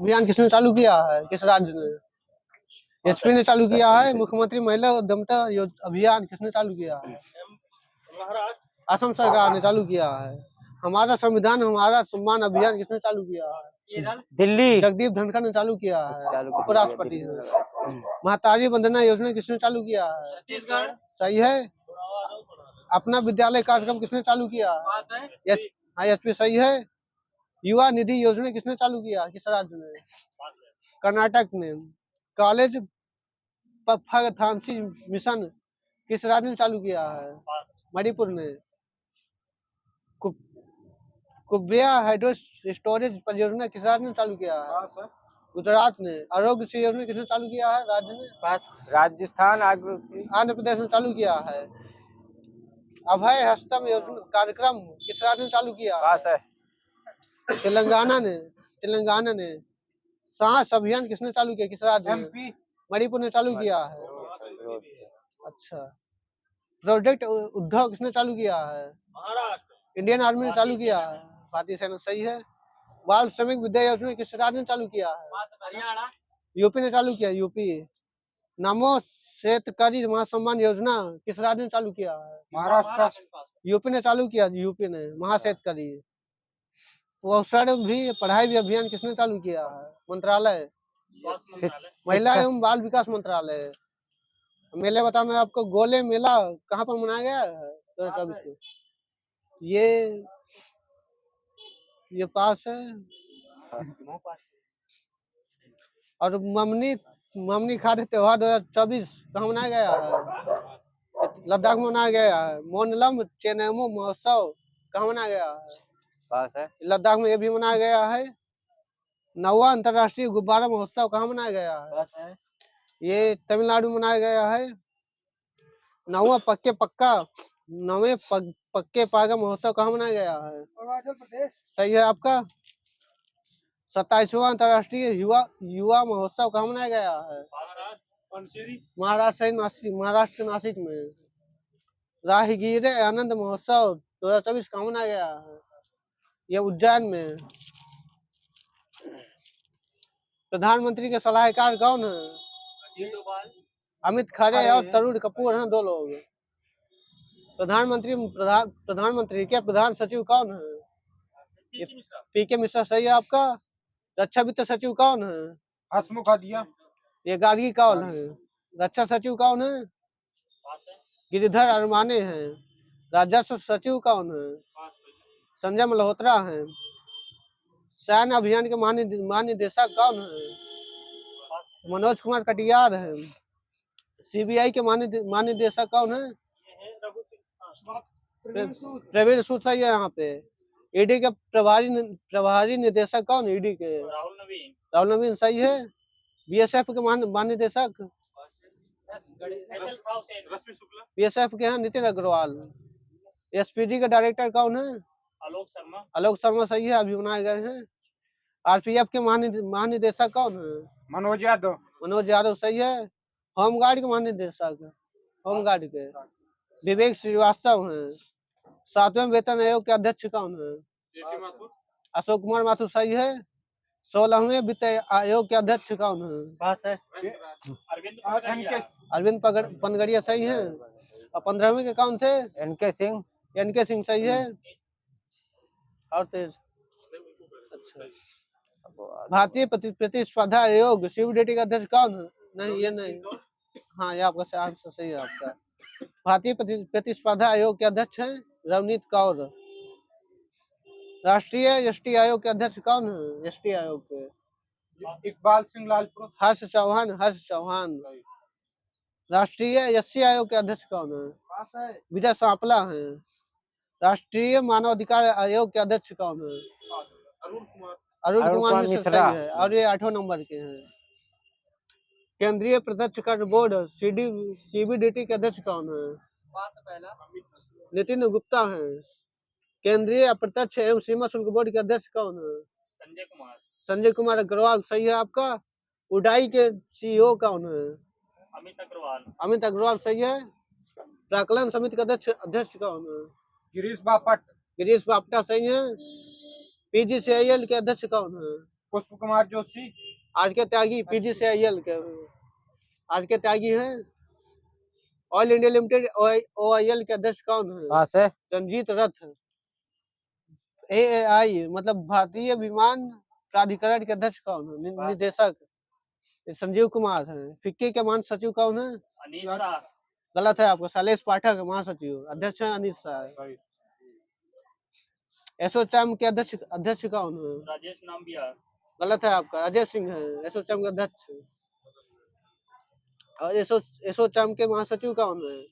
अभियान किसने चालू किया है? किस राज्य ने? एचपी ने चालू किया है। मुख्यमंत्री महिला उद्यमिता अभियान किसने चालू किया है? असम सरकार ने चालू किया है। हमारा संविधान हमारा सम्मान अभियान किसने चालू किया है? दिल्ली जगदीप धनखड़ ने चालू किया है, उपराष्ट्रपति ने। महतारी वंदना योजना किसने चालू किया है? छत्तीसगढ़। सही है। अपना विद्यालय कार्यक्रम किसने चालू किया है? एचपी सही है। युवा निधि योजना किसने चालू किया? किस राज्य ने? कर्नाटक ने। कॉलेज पगथानसी मिशन किस राज्य ने चालू किया है? मणिपुर ने। कुब्रिया हाइड्रो स्टोरेज परियोजना किस राज्य ने चालू किया है? गुजरात ने। आरोग्य श्री योजना किसने चालू किया है? राज्य ने? राजस्थान। आंध्र प्रदेश ने चालू किया है। अभय हस्तम योजना कार्यक्रम किस राज्य ने चालू किया है? तेलंगाना ने। सांस अभियान किसने चालू किया? किस राज्य ने? मणिपुर ने चालू किया है। अच्छा। प्रोजेक्ट उद्धव किसने चालू किया है? इंडियन आर्मी ने चालू किया है। भारतीय सेना सही है। बाल श्रमिक विद्या योजना किस राज्य ने चालू किया है? यूपी ने चालू किया। यूपी। नमो शेतकरी महासम्मान योजना किस राज्य ने चालू किया है? महाराष्ट्र। यूपी ने चालू किया। यूपी ने महाशेतकरी। पोषण भी पढ़ाई भी अभियान किसने चालू किया है? मंत्रालय महिला एवं बाल विकास मंत्रालय। मेले बताना आपको। गोले मेला कहाँ पर मनाया गया है 2024 में? ये पास है। और ममनी खाद्य त्योहार 2024 कहाँ मनाया गया है? लद्दाख में मनाया गया है। मोनलम चेनेमो महोत्सव कहाँ मनाया गया है? पास है। लद्दाख में ये भी मनाया गया है। 9वां अंतर्राष्ट्रीय गुब्बारा महोत्सव कहाँ मनाया गया है? पास है। ये तमिलनाडु में मनाया गया है। 9वां नवे पक्के पागा महोत्सव कहाँ मनाया गया है? अरुणाचल प्रदेश। सही है आपका। 27वां अंतर्राष्ट्रीय युवा महोत्सव कहाँ मनाया गया है? महाराष्ट्र नासिक में। राहगीर आनंद महोत्सव 2024 कहाँ मनाया गया है? ये उज्जैन में। प्रधानमंत्री के सलाहकार कौन है? अमित खरे और तरुण कपूर हैं, 2 लोग। प्रधानमंत्री के प्रधान सचिव कौन है? पीके मिश्रा सही है आपका। रक्षा वित्त सचिव कौन है? हसमुख अढ़िया। ये गार्गी कौन है? रक्षा सचिव कौन है? गिरिधर अरमाने हैं। राजस्व सचिव कौन है? संजय मल्होत्रा हैं। सैन्य अभियान के महानिदेशक कौन है? मनोज कुमार कटियार है। सीबीआई के महानिदेशक कौन है? प्रवीण सूद सही है यहाँ पे। ईडी के प्रभारी निदेशक कौन? ईडी के राहुल नवीन सही है। बीएसएफ के महानिदेशक बीएसएफ के हैं नितिन अग्रवाल। एसपीजी के डायरेक्टर कौन है? आलोक शर्मा सही है, अभी बनाए गए हैं। आरपीएफ के महानिदेशक कौन है? मनोज यादव सही है। होमगार्ड के महानिदेशक होमगार्ड के विवेक श्रीवास्तव हैं। 7वें वेतन आयोग के अध्यक्ष कौन है? अशोक कुमार माथुर सही है। 16वें वित्त आयोग के अध्यक्ष कौन है? पास है। अरविंद पनगड़िया सही है। और 15वें के कौन थे? एनके सिंह सही है। और तेज। अच्छा। भारतीय प्रतिस्पर्धा आयोग सीबीडीटी का अध्यक्ष कौन है? नहीं ये नहीं। हाँ ये आपका आंसर सही है आपका। भारतीय प्रतिस्पर्धा आयोग के अध्यक्ष हैं रवनीत कौर। राष्ट्रीय एसटी आयोग के अध्यक्ष कौन है? एसटी आयोग के इकबाल सिंह लालपुर। हर्ष चौहान। राष्ट्रीय एससी आयोग के अध्यक्ष कौन है? विजय सांपला है। राष्ट्रीय मानवाधिकार आयोग के अध्यक्ष कौन है? अरुण कुमार मिश्रा सही है। और ये 8वें नंबर के हैं। केंद्रीय प्रत्यक्ष कर बोर्ड सीबीडीटी के अध्यक्ष कौन है? नितिन गुप्ता है। केंद्रीय अप्रत्यक्ष एवं सीमा शुल्क बोर्ड के अध्यक्ष कौन है? संजय कुमार अग्रवाल सही है आपका। उडाई के सीईओ कौन है? अमित अग्रवाल सही है। प्राक्कलन समिति का अध्यक्ष कौन है? गिरीश बापटा सही है। पीजीसीआईएल के अध्यक्ष कौन है? पुष्प कुमार जोशी। आज के त्यागी PGCIL के आज के त्यागी हैं। ऑल इंडिया लिमिटेड OIL के अध्यक्ष कौन है? कहाँ से? संजीत रथ। AAI मतलब भारतीय विमान प्राधिकरण के अध्यक्ष कौन है? निदेशक संजीव कुमार है। फिक्की के महासचिव कौन है? अनीस शाह। गलत है आपका, शैलेश पाठक महासचिव। अध्यक्ष है अनीस शाह। एसोचैम के अध्यक्ष कौन है? राजेश नाम्बिया। गलत है आपका, अजय सिंह है एसोचैम के अध्यक्ष। और एसोचैम के महासचिव कौन है?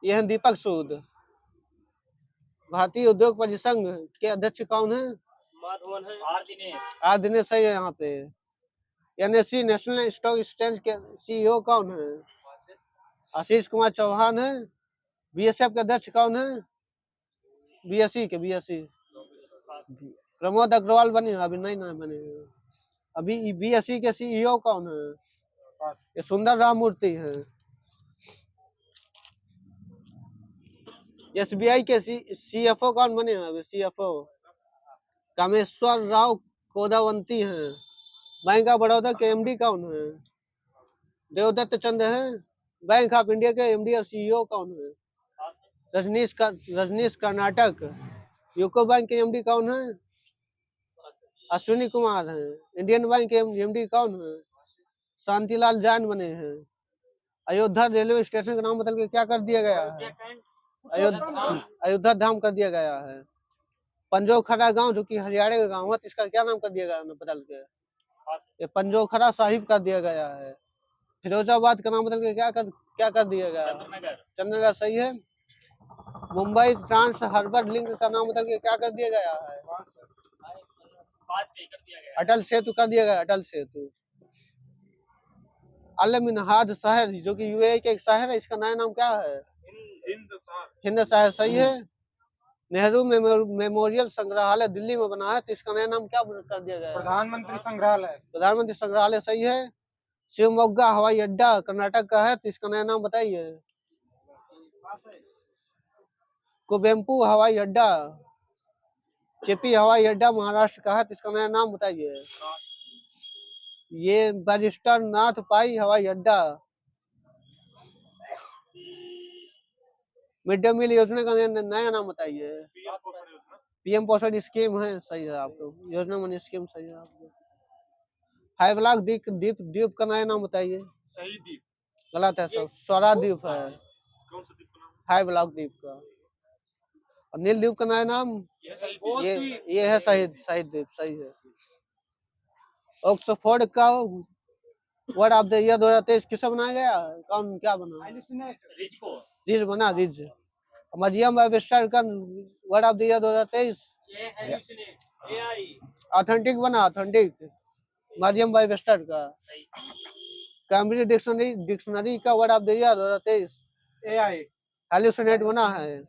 यह है दीपक सूद। भारतीय उद्योग परिसंघ के अध्यक्ष कौन है? आर दिनेश सही है यहाँ पे। NSE नेशनल स्टॉक एक्सचेंज के CEO कौन है? आशीष कुमार चौहान है। BSF के अध्यक्ष कौन है? BSE प्रमोद अग्रवाल बने, अभी नहीं बने। अभी BSE के CEO कौन है? ये सुंदर राममूर्ति है। SBI के CFO कौन बने हैं? अभी CFO कामेश्वर राव कोदावंती हैं। बैंक ऑफ बड़ौदा के MD कौन है? देवदत्त चंद्र है। बैंक ऑफ इंडिया के MD और CEO कौन है? रजनीश कर्नाटक। यूको बैंक के MD कौन है? अश्विनी कुमार है। इंडियन बैंक के MD कौन है? शांतिलाल जैन बने हैं। अयोध्या रेलवे स्टेशन का नाम बदल के क्या कर दिया गया है? अयोध्या धाम कर दिया गया है। पंजोखरा गांव जो कि हरियाणा का गांव है, इसका क्या नाम कर दिया गया बदल के? ये पंजोखरा साहिब कर दिया गया है। फिरोजाबाद का नाम बदल के क्या कर दिया गया? चंद्रनगर सही है। मुंबई ट्रांस हार्बर लिंक का नाम बदल के क्या कर दिया गया है? अटल सेतु कर दिया गया। अटल सेतु। अल मिनहाद शहर जो कि UAE के एक शहर है, इसका नया नाम क्या है? हिंद शहर सही है। नेहरू मेमोरियल संग्रहालय दिल्ली में बना है, तो इसका नया नाम क्या कर दिया गया? प्रधानमंत्री संग्रहालय। प्रधानमंत्री संग्रहालय सही है। शिवमोग्गा हवाई अड्डा कर्नाटक का है, तो इसका नया नाम बताइए। कुवेम्पू हवाई अड्डा। चिपी हवाई अड्डा महाराष्ट्र का है, तो इसका नया नाम बताइए। ये बैरिस्टर नाथ पाई हवाई अड्डा। मिड डे मील योजना का नया नाम बताइए। PM पोषण स्कीम है, सही है आपको। योजना मन स्कीम सही है आपको। 5 लाख द्वीप का नया नाम बताइए। सही द्वीप। गलत है सब, स्वरा द्वीप है। 5 लाख द्वीप का। और नील द्वीप का नया नाम ये है शहीद द्वीप सही है। ऑक्सफोर्ड का वर्ड ऑफ द ईयर 2023 किससे बनाया गया? कौन क्या बना? रिज बना रिज। मरियम वेबस्टर का word of the year 2023 authentic बना। ऑथेंटिक मरियम वेबस्टर का। कैम्ब्रिज डिक्शनरी का word of the year 2023 AI। Hallucinate बना है।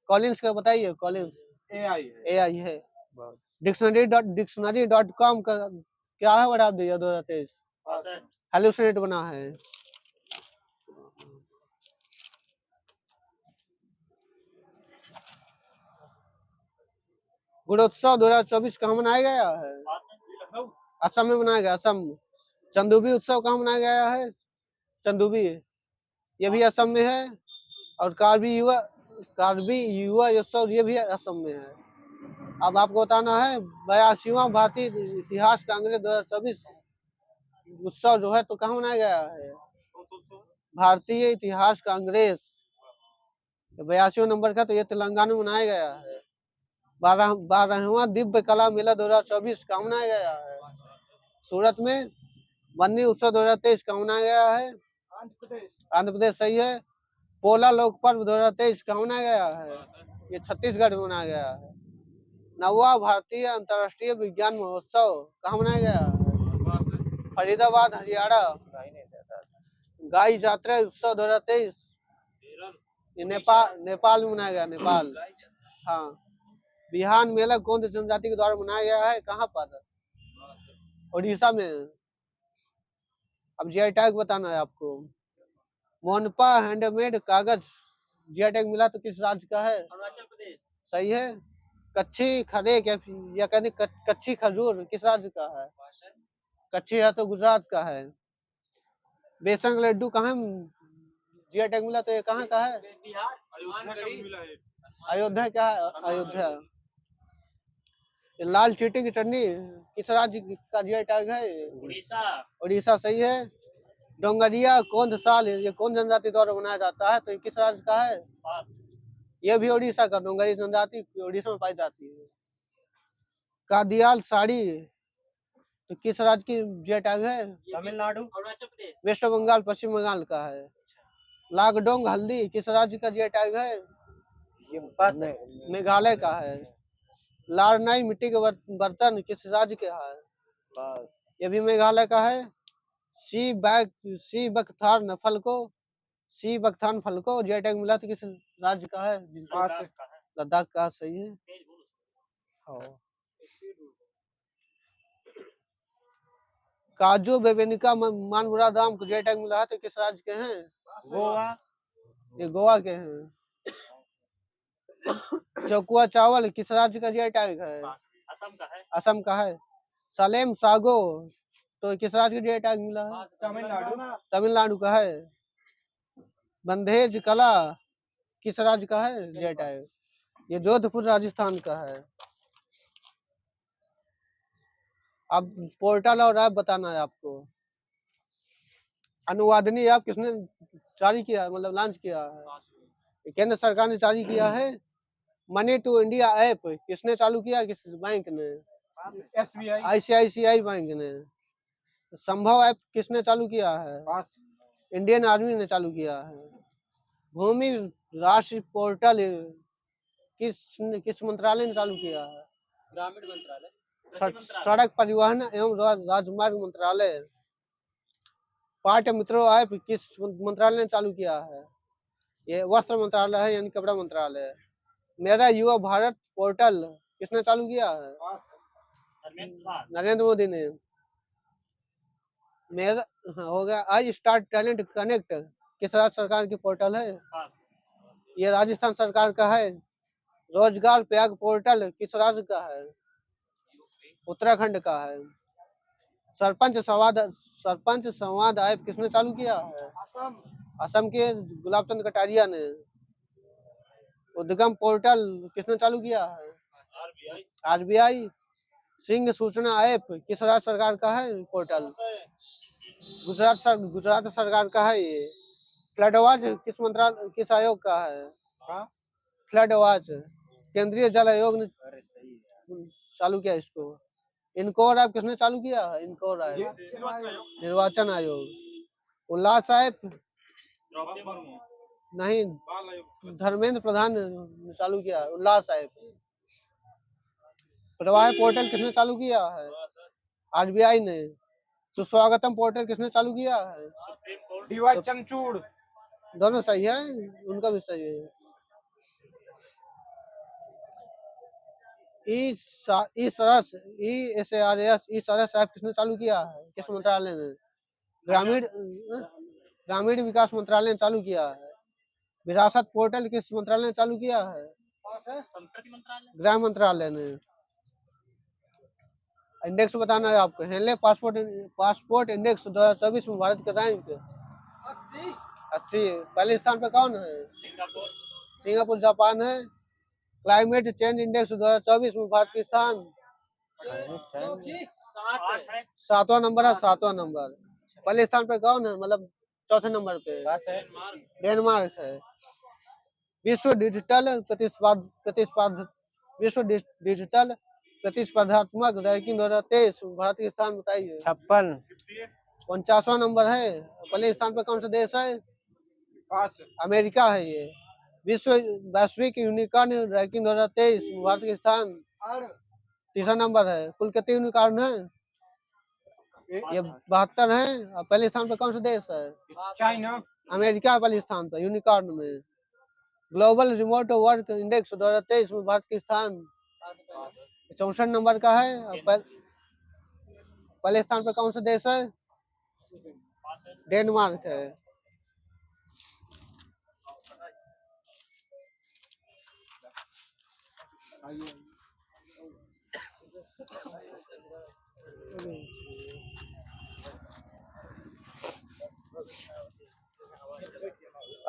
कॉलिंस का बताइए। कॉलिंस AI है। डिक्शनरी.com का क्या है word of the year 2023? Hallucinate बना है। गुणोत्सव 2024 कहाँ मनाया गया है? असम में मनाया गया। असम। चंदूबी उत्सव कहाँ मनाया गया है? चंदूबी ये भी असम में है। और कार्बी युवा उत्सव ये भी असम में है। अब आपको बताना है 82वां भारतीय इतिहास कांग्रेस 2024 उत्सव जो है तो कहाँ मनाया गया है? भारतीय इतिहास कांग्रेस 82वां नंबर का, तो ये तेलंगाना में मनाया गया है। 12वां दिव्य कला मेला 2024 कहाँ मनाया गया है? सूरत में। बन्नी उत्सव 2023 कहाँ मनाया गया है? आंध्र प्रदेश सही है। पोला लोक पर्व 2023 कहाँ मनाया गया है? ये छत्तीसगढ़ में मनाया गया है। 9वां भारतीय अंतर्राष्ट्रीय विज्ञान महोत्सव कहाँ मनाया गया है? फरीदाबाद हरियाणा। गाय यात्रा उत्सव 2023 ये नेपाल में मनाया गया। नेपाल। हाँ। बिहान मेला गोंड जनजाति के द्वारा मनाया गया है, कहाँ पर? उड़ीसा में। अब GI टैग बताना है आपको। मोनपा हैंडमेड कागज GI टैग मिला तो किस राज्य का है? अरुणाचल प्रदेश सही है। कच्छी खरेक या कहते कच्छी खजूर किस राज्य का है? कच्छी है तो गुजरात का है। बेसन का लड्डू कहाँ जीआई टैग मिला तो ये कहाँ का है? अयोध्या का है, अयोध्या। ये लाल चीटी की चटनी किस राज्य का जीआई टैग है? उड़ीसा। उड़ीसा सही है। डोंगरिया कौन साल ये कौन जनजाति द्वारा बनाया जाता है तो ये किस राज्य का है? पास। ये भी उड़ीसा का डोंगरी जनजाति उड़ीसा में पाई जाती है। कादियाल साड़ी तो किस राज्य की जीआई टैग है? तमिलनाडु, अरुणाचल प्रदेश। वेस्ट बंगाल पश्चिम बंगाल का है। लाकडोंग हल्दी किस राज्य का जीआई टैग है? मेघालय का है। लारनाई मिट्टी के बर्तन किस राज्य के है? ये भी मेघालय का है। सी बकथार्न फल को जीआई टैग मिला तो किस राज्य का है? लद्दाख का सही है। हाँ। काजू बेबेनिका मानपुरा दाम को जीआई टैग मिला है तो किस राज्य के हैं? गोवा। ये गोवा के हैं। चकुआ चावल किस राज्य का जीआई टैग है? असम का है। असम का है। सलेम सागो तो किस राज्य का जीआई टैग मिला है? तमिलनाडु। तमिलनाडु का है। बंधेज कला किस राज्य का है जीआई टैग? ये जोधपुर राजस्थान का है। अब पोर्टल और ऐप बताना है आपको। अनुवादनी ऐप किसने जारी किया मतलब लॉन्च किया है? केंद्र सरकार ने जारी किया है। मनी टू इंडिया ऐप किसने चालू किया? किस बैंक ने? SBI। आईसीआईसीआई बैंक ने। संभव ऐप किसने चालू किया है? इंडियन आर्मी ने चालू किया है। भूमि राष्ट्रीय पोर्टल किस मंत्रालय ने चालू किया है? ग्रामीण मंत्रालय। सड़क परिवहन एवं राजमार्ग मंत्रालय। पाठ्य मित्रों ऐप किस मंत्रालय ने चालू किया है? ये वस्त्र मंत्रालय है यानी कपड़ा मंत्रालय है। मेरा युवा भारत पोर्टल किसने चालू किया है? नरेंद्र मोदी ने। मेरा हो गया आई स्टार्ट टैलेंट कनेक्ट किस राज्य सरकार की पोर्टल है? ये राजस्थान सरकार का है। रोजगार प्रयाग पोर्टल किस राज्य का है? उत्तराखंड का है। सरपंच संवाद ऐप किसने चालू किया है? असम के गुलाब चंद कटारिया ने। उद्गम पोर्टल किसने चालू किया है? आरबीआई। सिंह सूचना ऐप किस राज्य सरकार का है पोर्टल? गुजरात सरकार का है ये। फ्लड वॉच किस आयोग का है? फ्लड वॉच केंद्रीय जल आयोग ने चालू किया इसको। इनकोर ऐप किसने चालू किया है? इनकोर ऐप निर्वाचन आयोग। उल्लास ऐप नहीं धर्मेंद्र प्रधान ने चालू किया है उल्लास ऐप। प्रवाह पोर्टल किसने चालू किया है? आरबीआई ने। सुस्वागतम पोर्टल किसने चालू किया है? DY चंचूड़। दोनों सही है उनका भी सही है। ESRS ऐप किसने चालू किया है? किस मंत्रालय ने? ग्रामीण विकास मंत्रालय ने चालू किया है। विरासत पोर्टल किस मंत्रालय ने चालू किया है? संस्कृति मंत्रालय। गृह मंत्रालय ने। इंडेक्स बताना है आपको। हेनले पासपोर्ट इंडेक्स 2024 में भारत का रैंक 80। पहले स्थान पर कौन है? सिंगापुर जापान है। क्लाइमेट चेंज इंडेक्स 2024 में भारत का स्थान 7वां नंबर है। 7वां नंबर। पहले स्थान पर कौन है मतलब चौथे नंबर पे? डेनमार्क है। विश्व डिजिटल प्रतिस्पर्धात्मक रैंकिंग 2023 भारत के स्थान बताइए। 56। 49वां नंबर है। पहले स्थान पर कौन सा देश है? अमेरिका है ये। वैश्विक यूनिकॉर्न रैंकिंग 2023 भारत के स्थान 3रा नंबर है। कुल कितने यूनिकॉर्न है? ये 72 है। पहले स्थान पर कौन सा देश है? चाइना। अमेरिका पहले स्थान पर यूनिकॉर्न में। ग्लोबल रिमोट वर्क इंडेक्स 2023 में भारत के स्थान 64 नंबर का है। पहले स्थान पर कौन सा देश है? डेनमार्क है।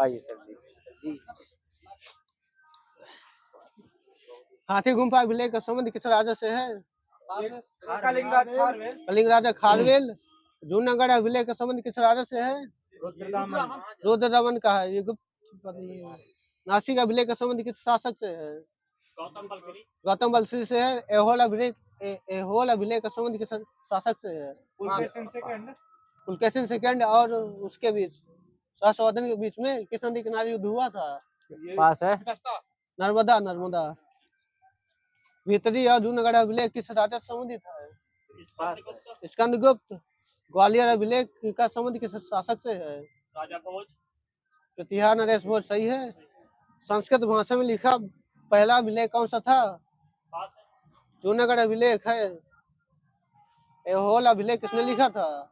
आइए सर। हाथी गुम्फा विलय का संबंध किस राजा से है? कलिंगराज खारवेल कलिंग राजा खारवेल। जूनागढ़ विलय का संबंध किस राजा से है? रुद्रदमन का है ये गुप्त। नासिक का विलय का संबंध किस शासक से है? गौतम बलश्री से है। एहोला विलय का संबंध किस शासक से है? पुलकेशिन सेकंड। और उसके बीच सहस्रवर्धन के बीच में किस नदी किनारे युद्ध हुआ था? पास है। नर्मदा। नर्मदा। भीतरी और जूनागढ़ विलय किस राजा से संबंधित है? स्कंदगुप्त। ग्वालियर विलय का संबंध किस शासक से है? राजा भोज। प्रतिहार नरेश भोज सही है। संस्कृत भाषा में लिखा पहला विलय कौन सा था? जूनागढ़ अभिलेख है। एहोल अभिलेख किसने लिखा था?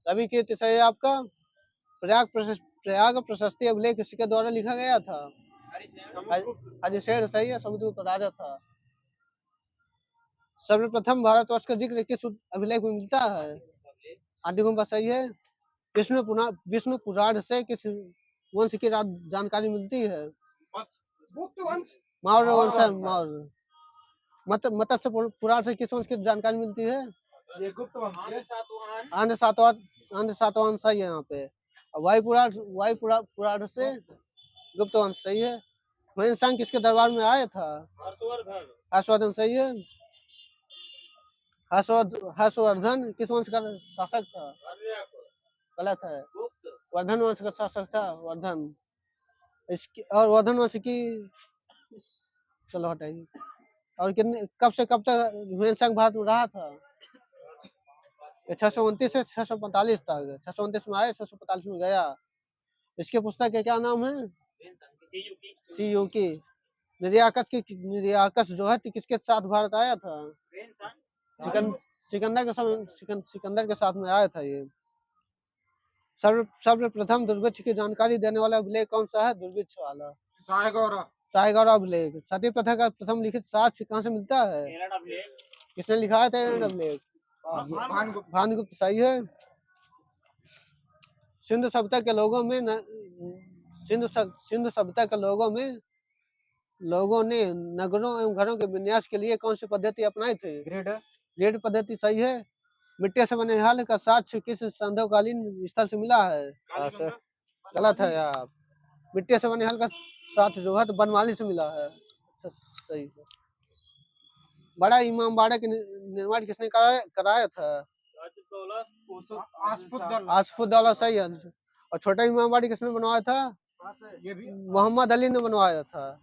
रवि कीर्ति सही है आपका। प्रयाग प्रशस्ति अभिलेख किसके द्वारा लिखा गया था? हरिशेर सही है। समुद्रगुप्त राजा था। सर्वप्रथम भारतवर्ष का जिक्र किस अभिलेख में मिलता है? आदिगुम्बा सही है। विष्णु पुराण से किस वंश की जानकारी मिलती है? मौर्य वंश है। मौर्य। मत्स्य पुराण से किस वंश की जानकारी मिलती है? ये गुप्त वंश। आंध्र सातवाहन सही है यहाँ पे। वायु पुराण से गुप्त वंश सही है। हुएनसांग किसके दरबार में आया था? हर्षवर्धन सही है। हर्षवर्धन किस वंश का शासक था? गलत है। वर्धन वंश का शासक था। वर्धन। इसकी और वर्धन वंश की चलो हटाइए। और कितने कब से कब तक हुएनसांग भारत में रहा था? 629 से 645 तक। 629 में आए, 645 में गया। इसके पुस्तक के क्या नाम है? सीयूकी। निर्याकस जो है किसके साथ भारत आया था? सिकंदर के साथ में आया था ये। सर्वप्रथम दुर्भिक्ष की जानकारी देने वाला अभिलेख कौन सा है? दुर्भिक्ष वाला। सायगौरव अभिलेख। सती प्रथा का प्रथम लिखित साक्ष्य कहाँ से मिलता है? किसने लिखा है तेरहठ अभिलेख? भानुगुप्त सही है। सिंधु सभ्यता के लोगों में लोगों ने नगरों एवं घरों के विन्यास के लिए कौन सी पद्धति अपनाई थी? ग्रेड पद्धति सही है। मिट्टी से बने हल का साक्ष्य किस संदेहकालीन स्थल से मिला है? गलत है आप। मिट्टी से बने हल का साक्ष्य जो है तो बनमाली से मिला है। सही है। बड़ा इमामबाड़ा के निर्माण किसने कराया था? आसफुद्दौला सही है। और छोटा इमामबाड़ी किसने बनवाया था? मोहम्मद अली ने बनवाया था।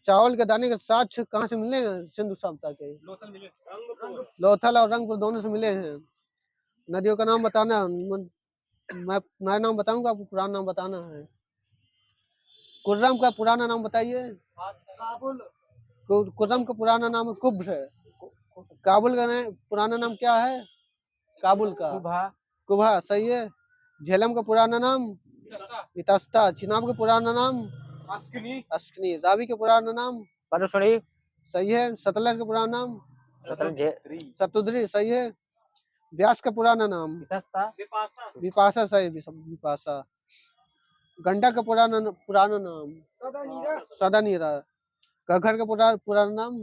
चावल के दाने के साक्ष्य कहाँ से मिले हैं? सिंधु सभ्यता के लोथल और रंगपुर दोनों से मिले हैं। नदियों का नाम बताना है। मैं नया नाम बताऊंगा, आपको पुराना नाम बताना है। कुर्रम का पुराना नाम बताइए। कुर्रम का पुराना नाम कुब्र है। काबुल का पुराना नाम क्या है? काबुल का कुबा सही है। झेलम का पुराना नाम इतस्ता। चिनाब का पुराना नाम अस्कनी। रावी का पुराना नाम परसुड़ी सही है। सतलज का पुराना नाम सतुद्री सही है। व्यास का पुराना नाम विपाशा सही। विपाशा। गंडक का पुराना नाम सदानीरा। घग्गर का पुराना नाम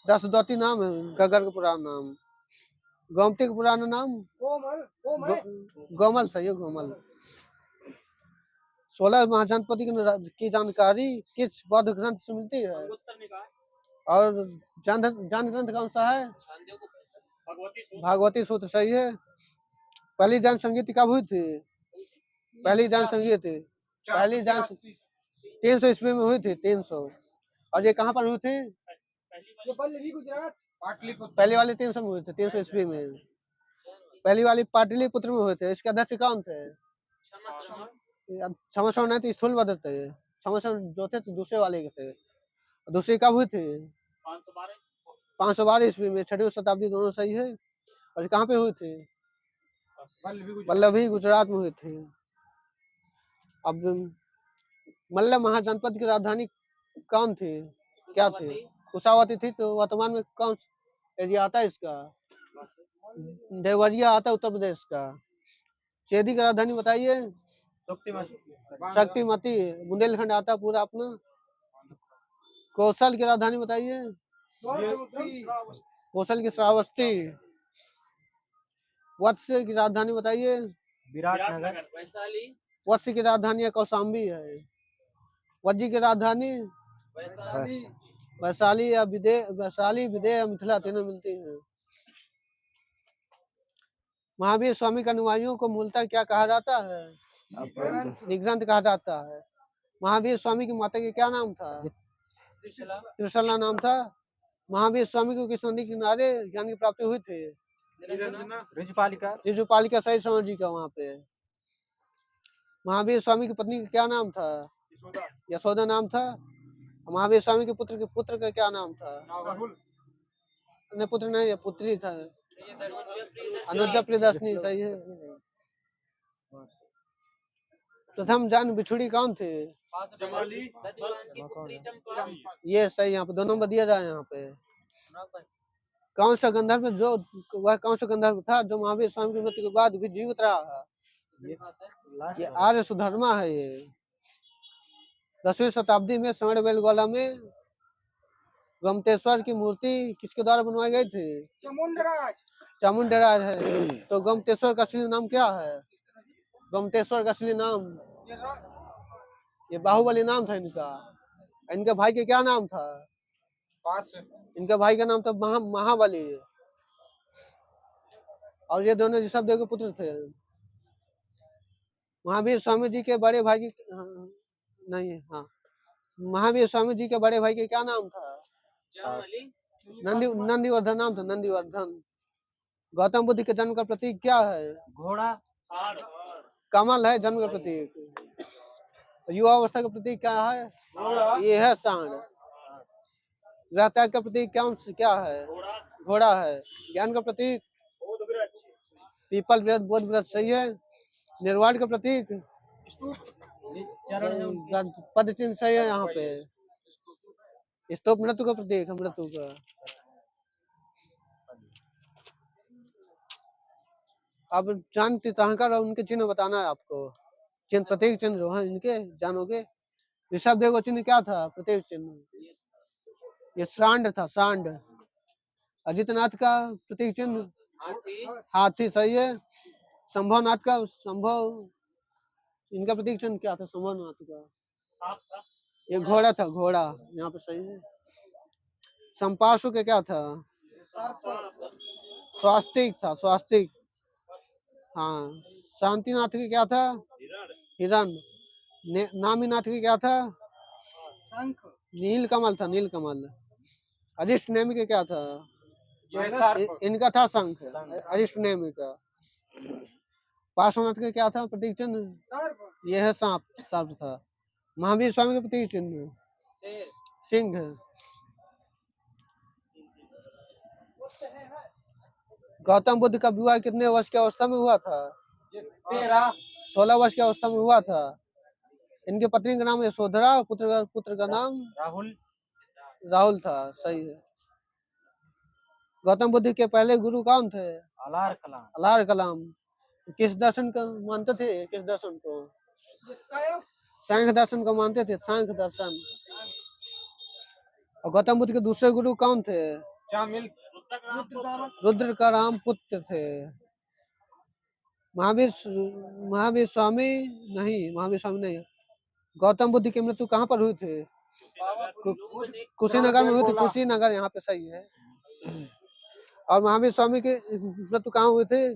दसदौती नाम है घग्गर का पुराना नाम। गोमती का पुराना नाम गोमल सही है। गोमल। 16 महाजनपद की जानकारी किस बौद्ध ग्रंथ से मिलती है? और जैन ग्रंथ कौन सा है? भागवती सूत्र सही है। पहली जैन संगीत कब हुई थी? पहली जैन संगीत 300 ईस्वी में हुई थी। 300। और ये कहाँ पर हुई थी? पहली वाली 300 में हुई थी। 300 ईस्वी में पहली वाली पाटलिपुत्र में हुए थे। इसके अध्यक्ष कौन थे? क्षमा नहीं थे, स्थूलभद्र थे। क्षमा जो थे तो दूसरे वाले के थे। दूसरी कब हुई थी? 512 ईस्वी में। 6वीं शताब्दी दोनों सही है। और कहाँ पे हुई थी? वल्लभी गुजरात में हुई थी। अब मल्ल महाजनपद की राजधानी कौन थी? क्या थी? कुशावती थी तो वर्तमान में कौन एरिया आता है इसका? देवरिया आता है उत्तर प्रदेश का। चेदी की राजधानी बताइए। शक्तिमती। बुंदेलखंड आता है पूरा अपना। कौशल की राजधानी बताइए। कौशल की श्रावस्ती। वत्स की राजधानी बताइए। विराटनगर। वैशाली। वत्स की राजधानी कौशाम्बी है। वज्जी की राजधानी वैशाली या वैशाली विदेह या मिथिला तीनों मिलती हैं। महावीर स्वामी के अनुयायियों को मूलतः क्या कहा जाता है? निग्रंथ कहा जाता है। महावीर स्वामी की माता के क्या नाम था? त्रिशला नाम था। महावीर स्वामी को किस नदी किनारे ज्ञान की प्राप्ति हुई थी? ऋजुपालिका सही समझ जी का वहाँ पे। महावीर स्वामी की पत्नी का क्या नाम था? यशोदा नाम था। महावीर स्वामी के पुत्र का क्या नाम था? नहीं पुत्र नहीं, पुत्री था। अनुजा प्रियदर्शनी सही है। प्रथम जान बिछुड़ी कौन थे? ये सही, यहाँ पे दोनों में दिया जाए। यहाँ पे कौन सा गंधर्व वह कौन सा गंधर्व था जो महावीर स्वामी की मृत्यु के बाद भी जीवित रहा? ये आर्य सुधर्मा है। ये 10वीं शताब्दी में स्वर्णबेलगोला में गोमतेश्वर की मूर्ति किसके द्वारा बनवाई गई थी? चामुंडराज है। तो गोमतेश्वर का असली नाम क्या है? गोमतेश्वर का असली नाम, ये बाहुबली नाम था इनका। इनके भाई के क्या नाम था? इनके भाई का नाम था महाबली। और ये दोनों ऋषभदेव के पुत्र थे। महावीर स्वामी जी के बड़े भाई की नहीं, हाँ, महावीर स्वामी जी के बड़े भाई के क्या नाम था? नंदीवर्धन नाम था, नंदीवर्धन। गौतम बुद्ध के जन्म का प्रतीक क्या है? घोड़ा। कमल है जन्म का प्रतीक। युवा अवस्था का प्रतीक क्या है? ये है सांड। ग्रह त्याग का प्रतीक क्या है? घोड़ा है। ज्ञान का प्रतीक पीपल वृक्ष, बोध वृक्ष सही है। निर्वाण का प्रतीक पद चिन्ह सही है। यहाँ पे स्तूप मृत्यु का प्रतीक है, मृत्यु का। अब चांद तीर्थंकर और उनके चिन्ह बताना है आपको। चिन्ह प्रतीक चिन्ह जो है इनके जानोगे। ऋषभदेव का चिन्ह क्या था? प्रतीक चिन्ह ये सांड था, सांड। अजितनाथ का प्रतीक चिन्ह हाथी सही है। संभवनाथ का इनका प्रतीक चिन्ह क्या था? संभवनाथ का ये घोड़ा था, घोड़ा। यहाँ पे सही है। संपाशु के क्या था? स्वास्तिक था, स्वास्तिक। हाँ। शांतिनाथ के क्या था? हिरण। नामीनाथ के क्या था? नील कमल था, नील कमल। अरिष्ट नेमी के क्या था? इनका था शंख, अरिष्ट नेमी का। पार्श्वनाथ के क्या था प्रतीक चिन्ह? यह है सांप, सर्प था। महावीर स्वामी के प्रतीक चिन्ह सिंह। गौतम बुद्ध का विवाह कितने वर्ष की अवस्था में हुआ था? 16 वर्ष की अवस्था में हुआ था। इनके पत्नी का नाम यशोधरा और पुत्र का नाम राहुल था सही है। गौतम बुद्ध के पहले गुरु कौन थे? अलार कलाम। किस दर्शन को मानते थे? किस दर्शन को? सांख्य दर्शन को मानते थे, सांख्य दर्शन। और गौतम बुद्ध के दूसरे गुरु कौन थे? रुद्र का राम पुत्र थे। महावीर स्वामी नहीं। गौतम बुद्ध की मृत्यु कहाँ पर हुई थी? कुशीनगर में हुई थी, कुशीनगर यहाँ पे सही है। और महावीर स्वामी की मृत्यु कहाँ हुई थी?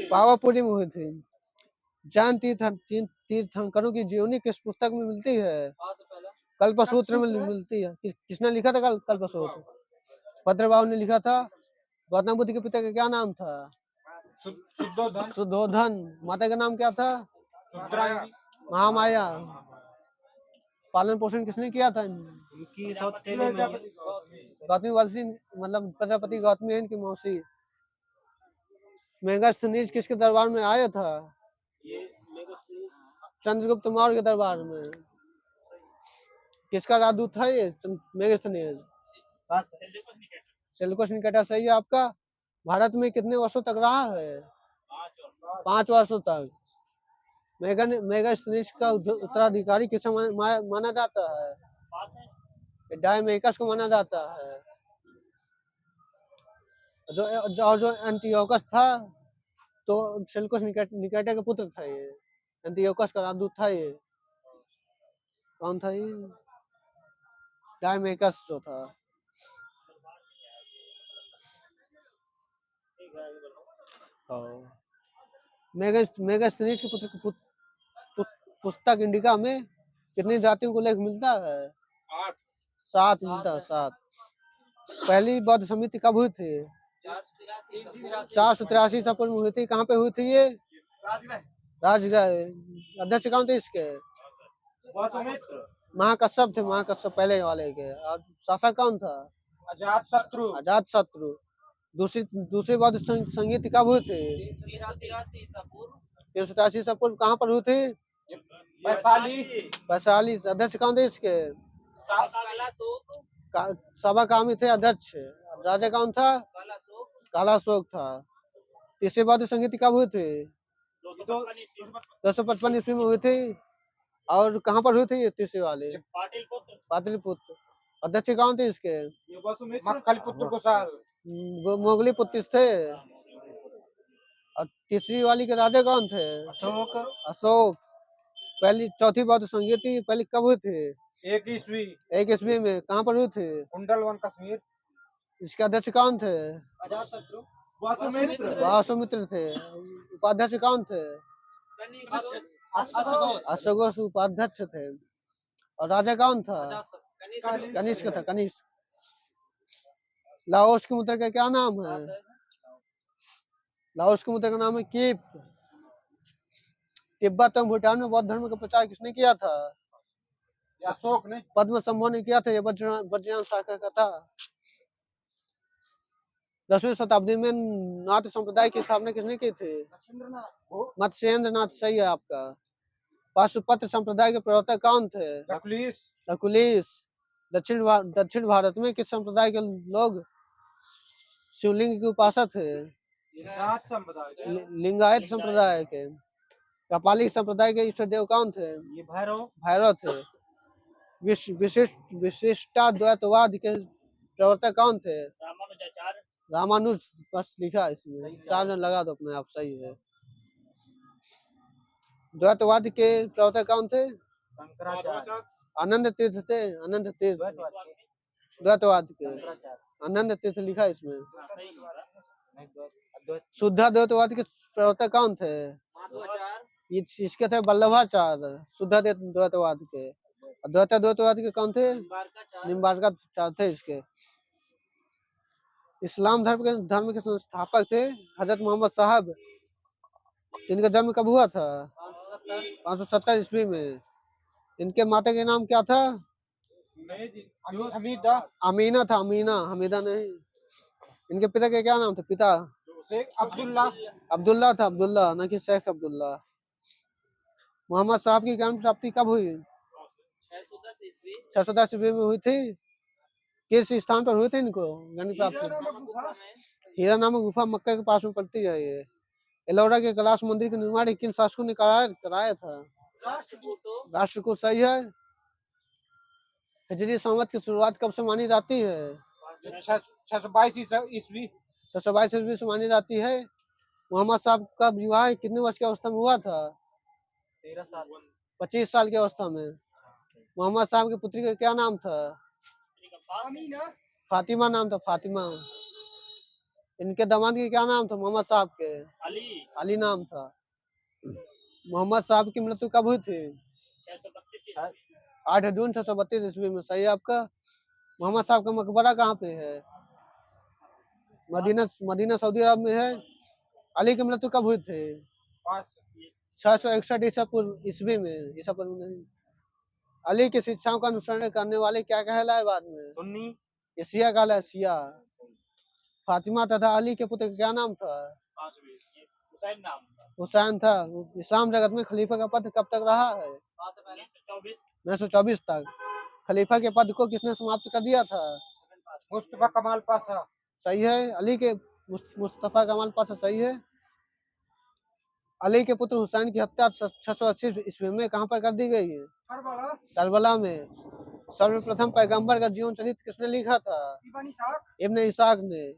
पावापुरी में हुई थी। जैन तीर्थंकरों की जीवनी किस पुस्तक में मिलती है? कल्पसूत्र में मिलती है। किसने लिखा था कल्पसूत्र? भद्रबाहु ने लिखा था। गौतम बुद्ध के पिता का क्या नाम था? शुद्धोधन। माता का नाम क्या था? महामाया। पालन पोषण किसने किया था? गौतमी वंशी मतलब प्रजापति गौतमी है इनकी मौसी। मेगास्थनीज किसके दरबार में आया था? चंद्रगुप्त मौर्य के दरबार में। किसका राजदूत था ये मेगास्थनीज? पास सेल्यूकस निकेटर सही है आपका। भारत में कितने वर्षों तक रहा है? 5 वर्षों तक। मेगास्थनीज का उत्तराधिकारी किसे माना जाता है? डायमेकस को माना जाता है। जो एंटियोकस था तो सेल्यूकस निकेटर के पुत्र था ये। एंटियोकस का राजदूत था ये। कौन था ये? डायमेकस जो था। मेगास्थनीज के पुस्तक इंडिका में कितनी जातियों को लेख मिलता है? 7 मिलता है, 7। पहली बौद्ध समिति कब हुई थी? 483 ईसा पूर्व में हुई थी। कहाँ पे हुई थी ये? राजगृह। अध्यक्ष कौन थे इसके? महाकश्यप थे, महाकश्यप पहले वाले के। और शासक कौन था? अजातशत्रु। दूसरी बौद्ध संगीत कब हुई थी? 383 ईसा पूर्व। कहाँ पर हुई थी? वैशाली। अध्यक्ष कौन थे इसके? सभा कामी थे अध्यक्ष। राजा कौन था? कालाशोक था। तीसरी बौद्ध संगीत कब हुई थी? 255 ईस्वी में हुई थी। और कहाँ पर हुई थी ये तीसरी वाली? पाटलिपुत्र। अध्यक्ष कौन थे इसके? मोगली पुत्र थे। और तीसरी वाली के राजा कौन थे? अशोक। पहली चौथी बौद्ध संगीति पहली कब हुई थी? 1 ईस्वी में। कहाँ पर हुई थी? कुंडलवन कश्मीर। इसके अध्यक्ष कौन थे? अजातशत्रु। वासुमित्र थे। उपाध्यक्ष कौन थे? अशोक उपाध्यक्ष थे। और राजा कौन था? कनिष्क था, कनिष्क। लाओस की मुद्रा का क्या नाम है? लाओस की मुद्रा का नाम है कीप। तिब्बत एवं भूटान में बौद्ध धर्म का प्रचार किसने किया था? अशोक ने। पद्म संभव ने किया था। ये वज्रयान शाखा का था। 10वीं शताब्दी में नाथ संप्रदाय की स्थापना किसने की थी? मत्स्येंद्र नाथ। सही है आपका। पाशुपत्र संप्रदाय के प्रवर्तक कौन थे? नकुलीस। दक्षिण भारत में किस संप्रदाय के लोग शिवलिंग के उपासक थे? लिंगायत संप्रदाय के। कपाली संप्रदाय के इष्ट देव कौन थे? ये भैरव थे। विशिष्टाद्वैतवाद के प्रवर्तक कौन थे? रामानुज। बस लिखा इसमें 4 जन लगा दो अपने आप। सही है। द्वैतवाद के प्रवर्तक कौन थे? आनंद तीर्थ थे। आनंद तीर्थ द्वैतवाद के। आनंद तीर्थ लिखा इसमें। शुद्ध द्वैतवाद के प्रवर्तक कौन थे? इसके थे वल्लभाचार्य। शुद्ध द्वैतवाद के। द्वैतवाद के कौन थे? निम्बार्काचार्य थे इसके। इस्लाम धर्म के संस्थापक थे हजरत मोहम्मद साहब। इनका जन्म कब हुआ था? 570 ईस्वी में। इनके माता के नाम क्या था? अमीना था। अमीना, हमीदा नहीं। इनके पिता के क्या नाम थे? पिता अब्दुल्ला था। अब्दुल्ला न कि शेख अब्दुल्ला। मोहम्मद साहब की ज्ञान प्राप्ति कब हुई? 610 ईस्वी में हुई थी। किस स्थान पर हुई थी इनको ज्ञान प्राप्ति? हीरा नामक गुफा मक्का के पास में पड़ती है ये। एलोरा के कैलाश मंदिर का निर्माण किन शासकों ने कराया था? राष्ट्रकूट। सही है। हिजरी संवत की शुरुआत कब से मानी जाती है? 622 ईस्वी। 622 ईस्वी से मानी जाती है। मोहम्मद साहब का विवाह कितने वर्ष की अवस्था में हुआ था? 25 साल की अवस्था में। मोहम्मद साहब की पुत्री का क्या नाम था? फातिमा नाम था। फातिमा। इनके दामाद के क्या नाम था? मोहम्मद साहब के अली नाम था। मोहम्मद साहब की मृत्यु कब हुई थी? 8 जून 632 ईस्वी में। सही है आपका। मोहम्मद साहब का मकबरा कहाँ पे है? मदीना सऊदी अरब में है। अली की मृत्यु कब हुई थी? 661 ईस्वी में। ईसा पूर्व नहीं। अली की शिक्षाओं का अनुसरण करने वाले क्या कहलाए बाद में? सुन्नी। ये शिया कहलाए। शिया। फातिमा तथा अली के पुत्र का क्या नाम था? हुसैन था। इस्लाम जगत में खलीफा का पद कब तक रहा है? 924 तक। खलीफा के पद को किसने समाप्त कर दिया था? मुस्तफा कमाल पाशा। सही है। अली के मुस्तफा कमाल पाशा सही है। अली के पुत्र हुसैन की हत्या 680 ईस्वी में कहाँ पर कर दी गई है? करबला में। सर्वप्रथम पैगंबर का जीवन चरित्र किसने लिखा था? इब्न इसाक ने।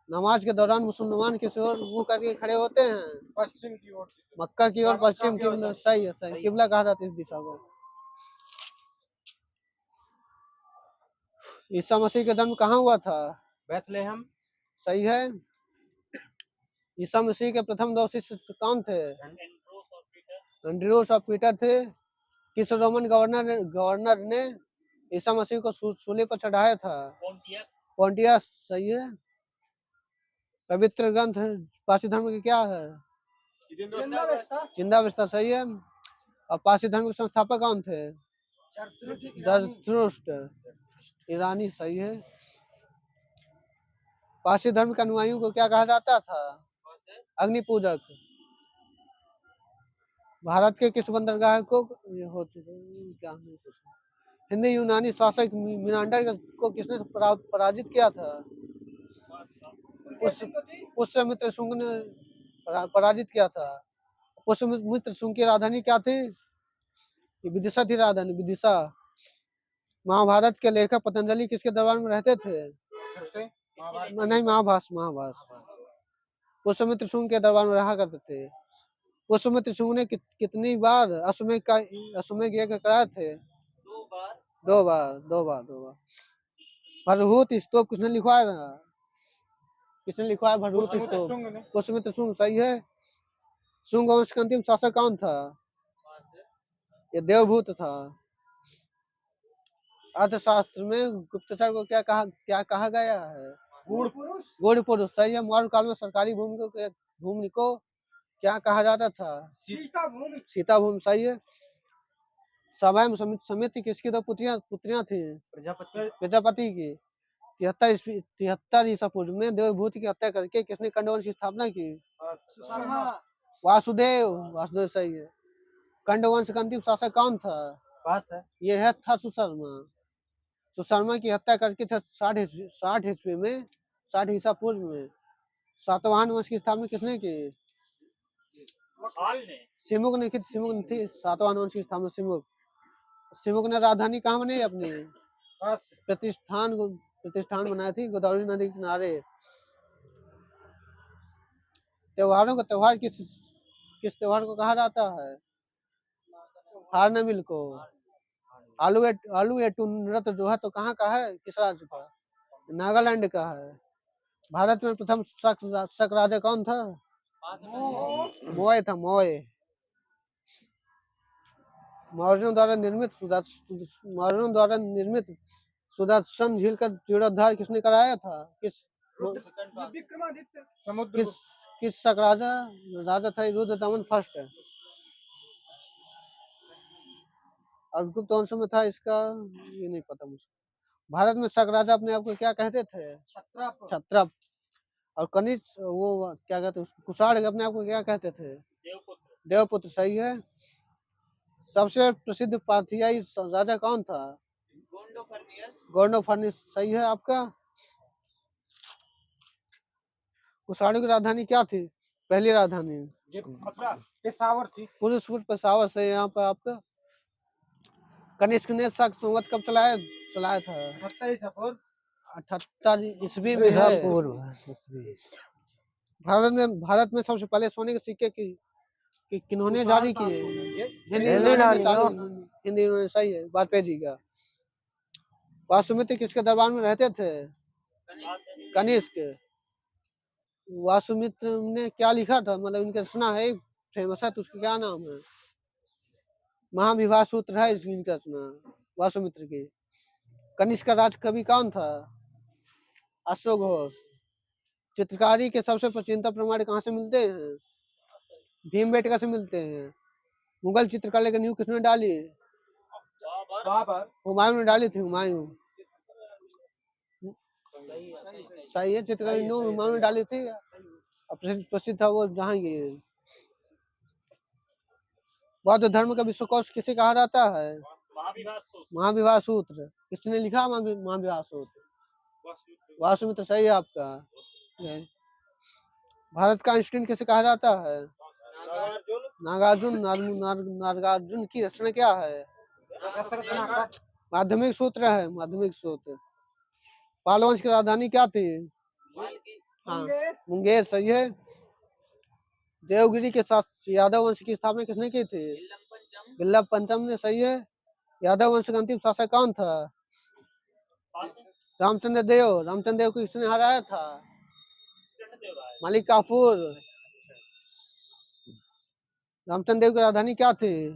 नमाज के दौरान मुसलमान किस ओर मुंह करके खड़े होते हैं? पश्चिम की ओर। मक्का की ओर, पश्चिम किबला। सही है, सही। किबला कहा जाता है इस दिशा को। ईसा मसीह का जन्म कहाँ हुआ था? बैथलेहम। सही है। ईसा मसीह के प्रथम 2 शिष्य कौन थे? एंड्रूस और पीटर थे। किस रोमन गवर्नर ने ईसा मसीह को सूली पर चढ़ाया था? पोंटियस। सही है। पवित्र ग्रंथ पारसी धर्म की क्या है? जिंदा सही है। और पारसी धर्म के संस्थापक कौन थे? जरथुस्त्र ईरानी। सही है। पारसी धर्म के अनुयायियों को क्या कहा जाता था? अग्नि पूजक। भारत के किस बंदरगाह को ये हो चुका है, क्या नहीं पूछा। हिंदी यूनानी शासक मिनांडर को किसने पराजित किया था? पुष्यमित्र शुंग ने पराजित किया था। पुष्यमित्र शुंग की राजधानी क्या थी? विदिशा थी राजधानी, विदिशा। महाभारत के लेखक पतंजलि किसके दरबार में रहते थे? नहीं, महाभास। पुष्यमित्र शुंग के दरबार में रहा करते थे। पुष्यमित्र शुंग ने कितनी बार अश्वमेध यज्ञ कराए थे? 2 बार। भरहूत स्तूप किसने लिखवाया था? किसने लिखवाया भरहूत स्तूप? पुष्यमित्र शुंग। सही है। शुंग वंश का अंतिम शासक कौन था? ये देवभूत था। अर्थशास्त्र में गुप्तचर को क्या कहा गया है? गूढ़ पुरुष। सही है। मौर्य काल में सरकारी भूमि को क्या कहा जाता था? सीता भूमि। सही है। सभा समिति किसकी 2 पुत्रियां थी? प्रजापति की। 73 ईसा पूर्व में देवभूति की हत्या करके किसने कंडवंश की स्थापना की? वासुदेव। सही है। कंडवंश का अंतिम शासक कौन था? ये है था सुशर्मा की हत्या करके 60 ईस्वी में, 60 ईसा पूर्व में सातवाहन वंश की स्थापना किसने की? सिमुक ने की। सिमुक थी सातवाहन वंश की स्थापना। सिमुक ने राजधानी कहाँ बनाई अपनी? प्रतिष्ठान बनाई थी गोदावरी नदी के किनारे। त्योहारों का त्योहार किस त्योहार को कहा जाता है? हार्नबिल को। आलू एटू नृत्य जो है तो कहाँ का है? किस राज्य का? नागालैंड का है। भारत में प्रथम शक राजा कौन था? मोय था। मौर्यों द्वारा निर्मित सुदर्शन झील का जीर्णोद्धार किसने कराया था? किस शक राजा था? रुद्रदमन फर्स्ट। और गुप्त वंश में था इसका ये नहीं पता मुझे। भारत में शक राजा अपने आप को क्या कहते थे? क्षत्रप। और कनिष्क वो क्या कहते हैं कुषाण अपने आप को क्या कहते थे? देवपुत्र। सही है। सबसे प्रसिद्ध पार्थियाई राजा कौन था? गोंडोफर्नियस। सही है आपका। कुषाणों की राजधानी क्या थी? पहली राजधानी पेशावर थी। पेशावर से। यहाँ पर आपका कनिष्क ने शक संवत कब चलाया था? 78 ईस्वी में है। भारत में सबसे पहले सोने के सिक्के किन्होंने जारी किए? हिंदी। सही है। वाजपेयी जी का। वासुमित्र किसके दरबार में रहते थे? कनिष्क। वासुमित्र ने क्या लिखा था? मतलब इनका रचना है फेमस है तो उसका क्या नाम है? महाविवाह सूत्र है इनका रचना वासुमित्र की। कनिष्क का राज कवि कौन था? अशोक घोष। चित्रकारी के सबसे प्राचीनतम प्रमाण कहाँ से मिलते हैं? भीमबेटका से मिलते हैं। मुगल चित्रकला की नींव किसने डाली? हुमायूं ने डाली थी। हुमायूं। सही है। चित्रकला की नींव हुमायूं ने डाली थी। प्रसिद्ध था वो जहांगीर। बौद्ध धर्म का विश्वकोश किसे कहा जाता है? महाविवाह सूत्र। महाविवाह सूत्र किसने लिखा? महाविवाह सूत्र वासुमित्र सही है आपका। ये भारत का आइंस्टीन किसे कहा जाता है? नागार्जुन। नागार्जुन की रचना क्या है? माध्यमिक सूत्र है, माध्यमिक सूत्र। पाल वंश की राजधानी क्या थी? हाँ, मुंगेर सही है। देवगिरी के साथ यादव वंश की स्थापना किसने की थी? विल्लभ पंचम ने सही है। यादव वंश का अंतिम शासक कौन था? रामचंद्र देव। रामचंद्र देव को किसने हराया था? मलिक काफूर। रामचंद्र देव की राजधानी क्या थी?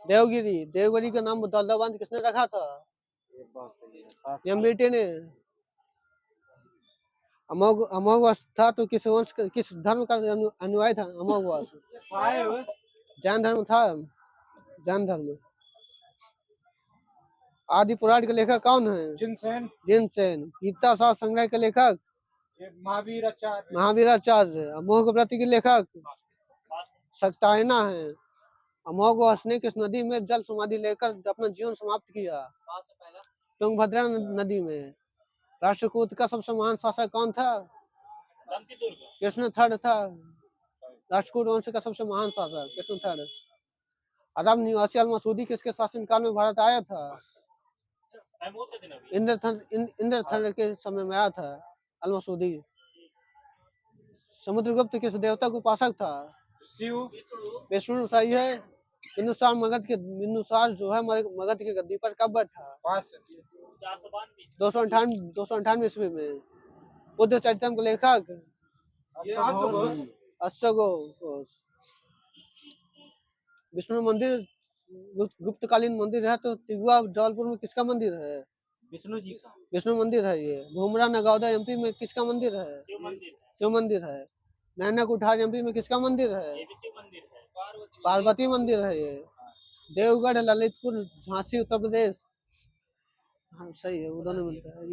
देवगिरी। देवगिरी का नाम दौलताबाद किसने रखा था? एमबीटी ने। अमोघवश था तो किस वंश किस धर्म का अनुयायी था? अमोघवश जैन धर्म था। जैन धर्म। आदि पुराण के लेखक कौन है? जिनसेन। जिनसेन। गीता शास्त्र संग्रह के लेखक? महावीराचार्य। महावीराचार्य। अमोघ व्रत के लेखक? सक्तायना है। अमोघवश ने किस नदी में जल समाधि लेकर अपना जीवन समाप्त किया? तुंगभद्रा नदी में। राष्ट्रकूट का सबसे महान शासक कौन था? कृष्ण थर्ड था। राष्ट्रकूट वंश का सबसे महान शासक कृष्ण थर्ड। अरब निवासी अल मसूदी किसके शासनकाल में भारत आया था? इंद्रथंड के समय में आया था अल मसूदी। समुद्रगुप्त किस देवता को उपासक था? शिव। विष्णु सही है। बिंदुसार जो है मगध की गद्दी पर कब बैठा? 298 ईस्वी में। बुद्ध चरितम के लेखक? अश्वघोष। विष्णु मंदिर गुप्तकालीन मंदिर है तो तिगुआ जबलपुर में किसका मंदिर है? विष्णु जी का। विष्णु मंदिर है ये। भूमरा नगौदा एमपी में किसका मंदिर है? शिव मंदिर है। नैना कुठार एमपी में किसका मंदिर है? ये भी शिव मंदिर है। पार्वती मंदिर है ये। देवगढ़ ललितपुर झांसी उत्तर प्रदेश। हाँ सही है, वो दोनों मिलता है।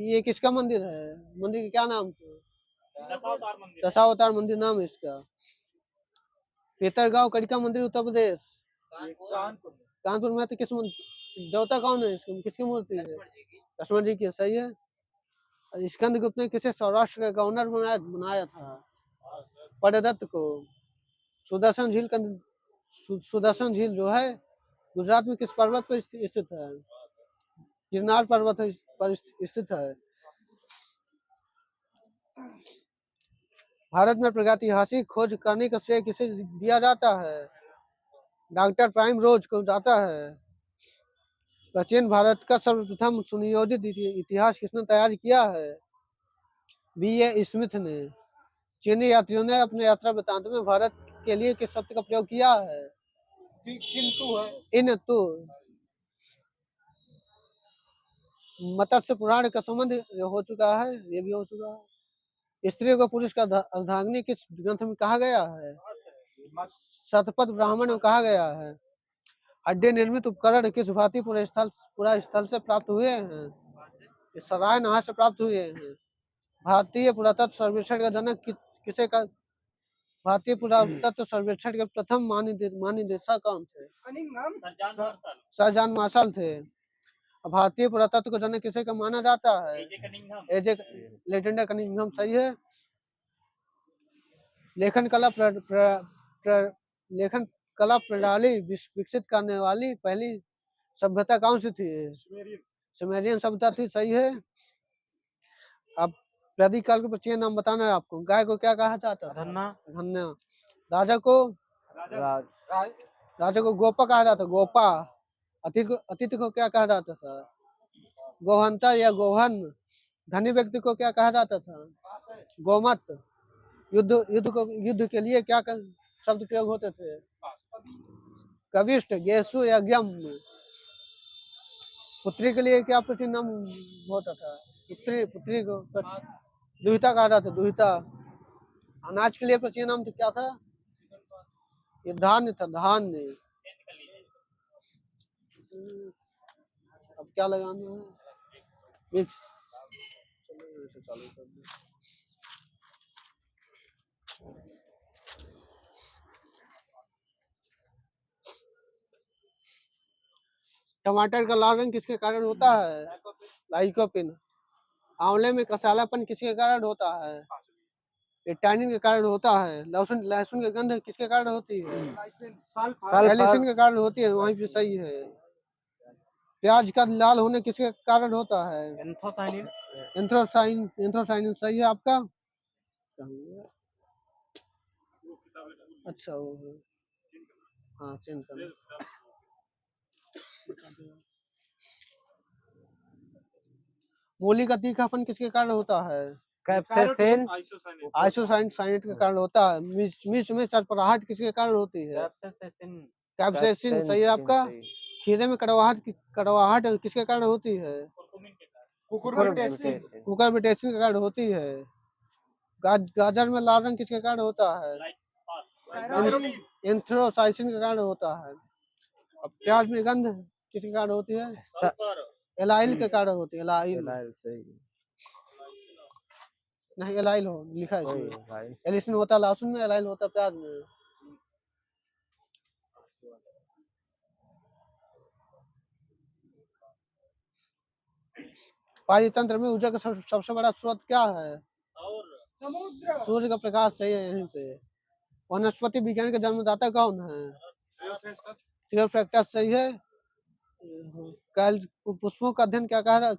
ये किसका मंदिर है? मंदिर का क्या नाम है? दशावतार मंदिर। दशावतार मंदिर नाम है इसका। पेतरगांव कड़िका मंदिर उत्तर प्रदेश। कानपुर में तो किस देवता कौन है इसकी? किसकी मूर्ति है? लक्ष्मण जी की सही है। स्कंदगुप्त ने किसे सौराष्ट्र का गवर्नर बनाया था? पड़दत्त को। सुदर्शन झील जो है गुजरात में किस पर्वत पर स्थित है? गिरनार पर्वत पर स्थित है। भारत में प्रागैतिहासिक खोज करने का श्रेय किसे दिया जाता है? डॉक्टर प्राइम रोज को जाता है। प्राचीन भारत का सर्वप्रथम सुनियोजित इतिहास किसने तैयार किया है? B.A. स्मिथ ने। चीनी यात्रियों ने अपने यात्रा वृत्तांत में भारत के लिए किस शब्द का प्रयोग किया है? किंतु है। इनतु। मत्स्य पुराण का संबंध हो चुका है, ये भी हो चुका है। स्त्री को पुरुष का अर्धांगिनी किस ग्रंथ में कहा गया है? शतपथ ब्राह्मण में कहा गया है। हड्डी निर्मित उपकरण किस भारतीय पुरा स्थल से प्राप्त हुए हैं? सराय नहर से प्राप्त हुए हैं। भारतीय पुरातत्व सर्वेक्षण का जनक किसे का? भारतीय पुरातत्व सर्वेक्षण के प्रथम महानिदेशक कौन थे? सर जॉन मार्शल थे। भारतीय पुरातत्व को जनक किसे का माना जाता है? एजे लेटेंडर कनिंघम सही है। लेखन कला प्रणाली विकसित करने वाली पहली सभ्यता कौन सी थी? सुमेरियन सभ्यता थी सही है। अब वैदिक काल के प्राचीन नाम बताना है आपको। गाय को क्या कहा जाता था? धन्ना। राजा को गोपा कहा जाता। गोपा। अतिथि को क्या कहा जाता था? गोहंता या गोहन। धनी व्यक्ति को क्या कहा जाता था? गोमत। युद्ध के लिए क्या शब्द प्रयोग होते थे? कविष्ट, गेसु या ग्यम। पुत्री के लिए क्या प्रचीन नाम होता था? पुत्री को दुहिता कहा जाता। दुहिता। अनाज के लिए प्रचीन नाम तो क्या था? ये धान्य था, धान्य। अब क्या लगाना है? मिक्स। चलो इसे चालू कर दो। टमाटर का लाल रंग किसके कारण होता है? लाइकोपिन। आंवले में कसालापन किसके कारण होता है? ये टैनिन के कारण होता है। लहसुन लहसुन की गंध किसके कारण होती है? सैलिसिन के कारण होती है, वहीं पे सही है। प्याज का लाल होने किसके कारण होता है? एंथोसाइनिन। एंथ्रोसाइनिन सही है आपका। अच्छा वो है। हाँ चेंज कर। मूली का तीखापन किसके कारण होता है? कैप्साइसिन। आइसोसाइनेट के कारण होता है। मिर्च में चरपराहट किसके कारण होती है? कैप्साइसिन। कैप्साइसिन सही है आपका। खीरे में कड़वाहट किसके कारण होती है? कुकुरबिटेसिन। कुकुरबिटेसिन के कारण होती है। गाजर में लाल रंग किसके कारण होता है? एंथ्रोसाइसिन के कारण होता है। अब प्याज में गंध किसके कारण होती है? एलाइल के कारण होती है। एलाइल सही नहीं, एलाइल हो लिखा है सही इसमें। है भाई। एलिसिन होता है लहसुन में, एलाइल होता है प्याज में। पानी तंत्र में ऊर्जा का सबसे बड़ा स्रोत क्या है? समुद्र। सूर्य का प्रकाश सही है यहीं पे। वनस्पति विज्ञान के जन्मदाता कौन है? थियोफ्रैक्टस सही है। कैल पुष्पों का अध्ययन क्या कह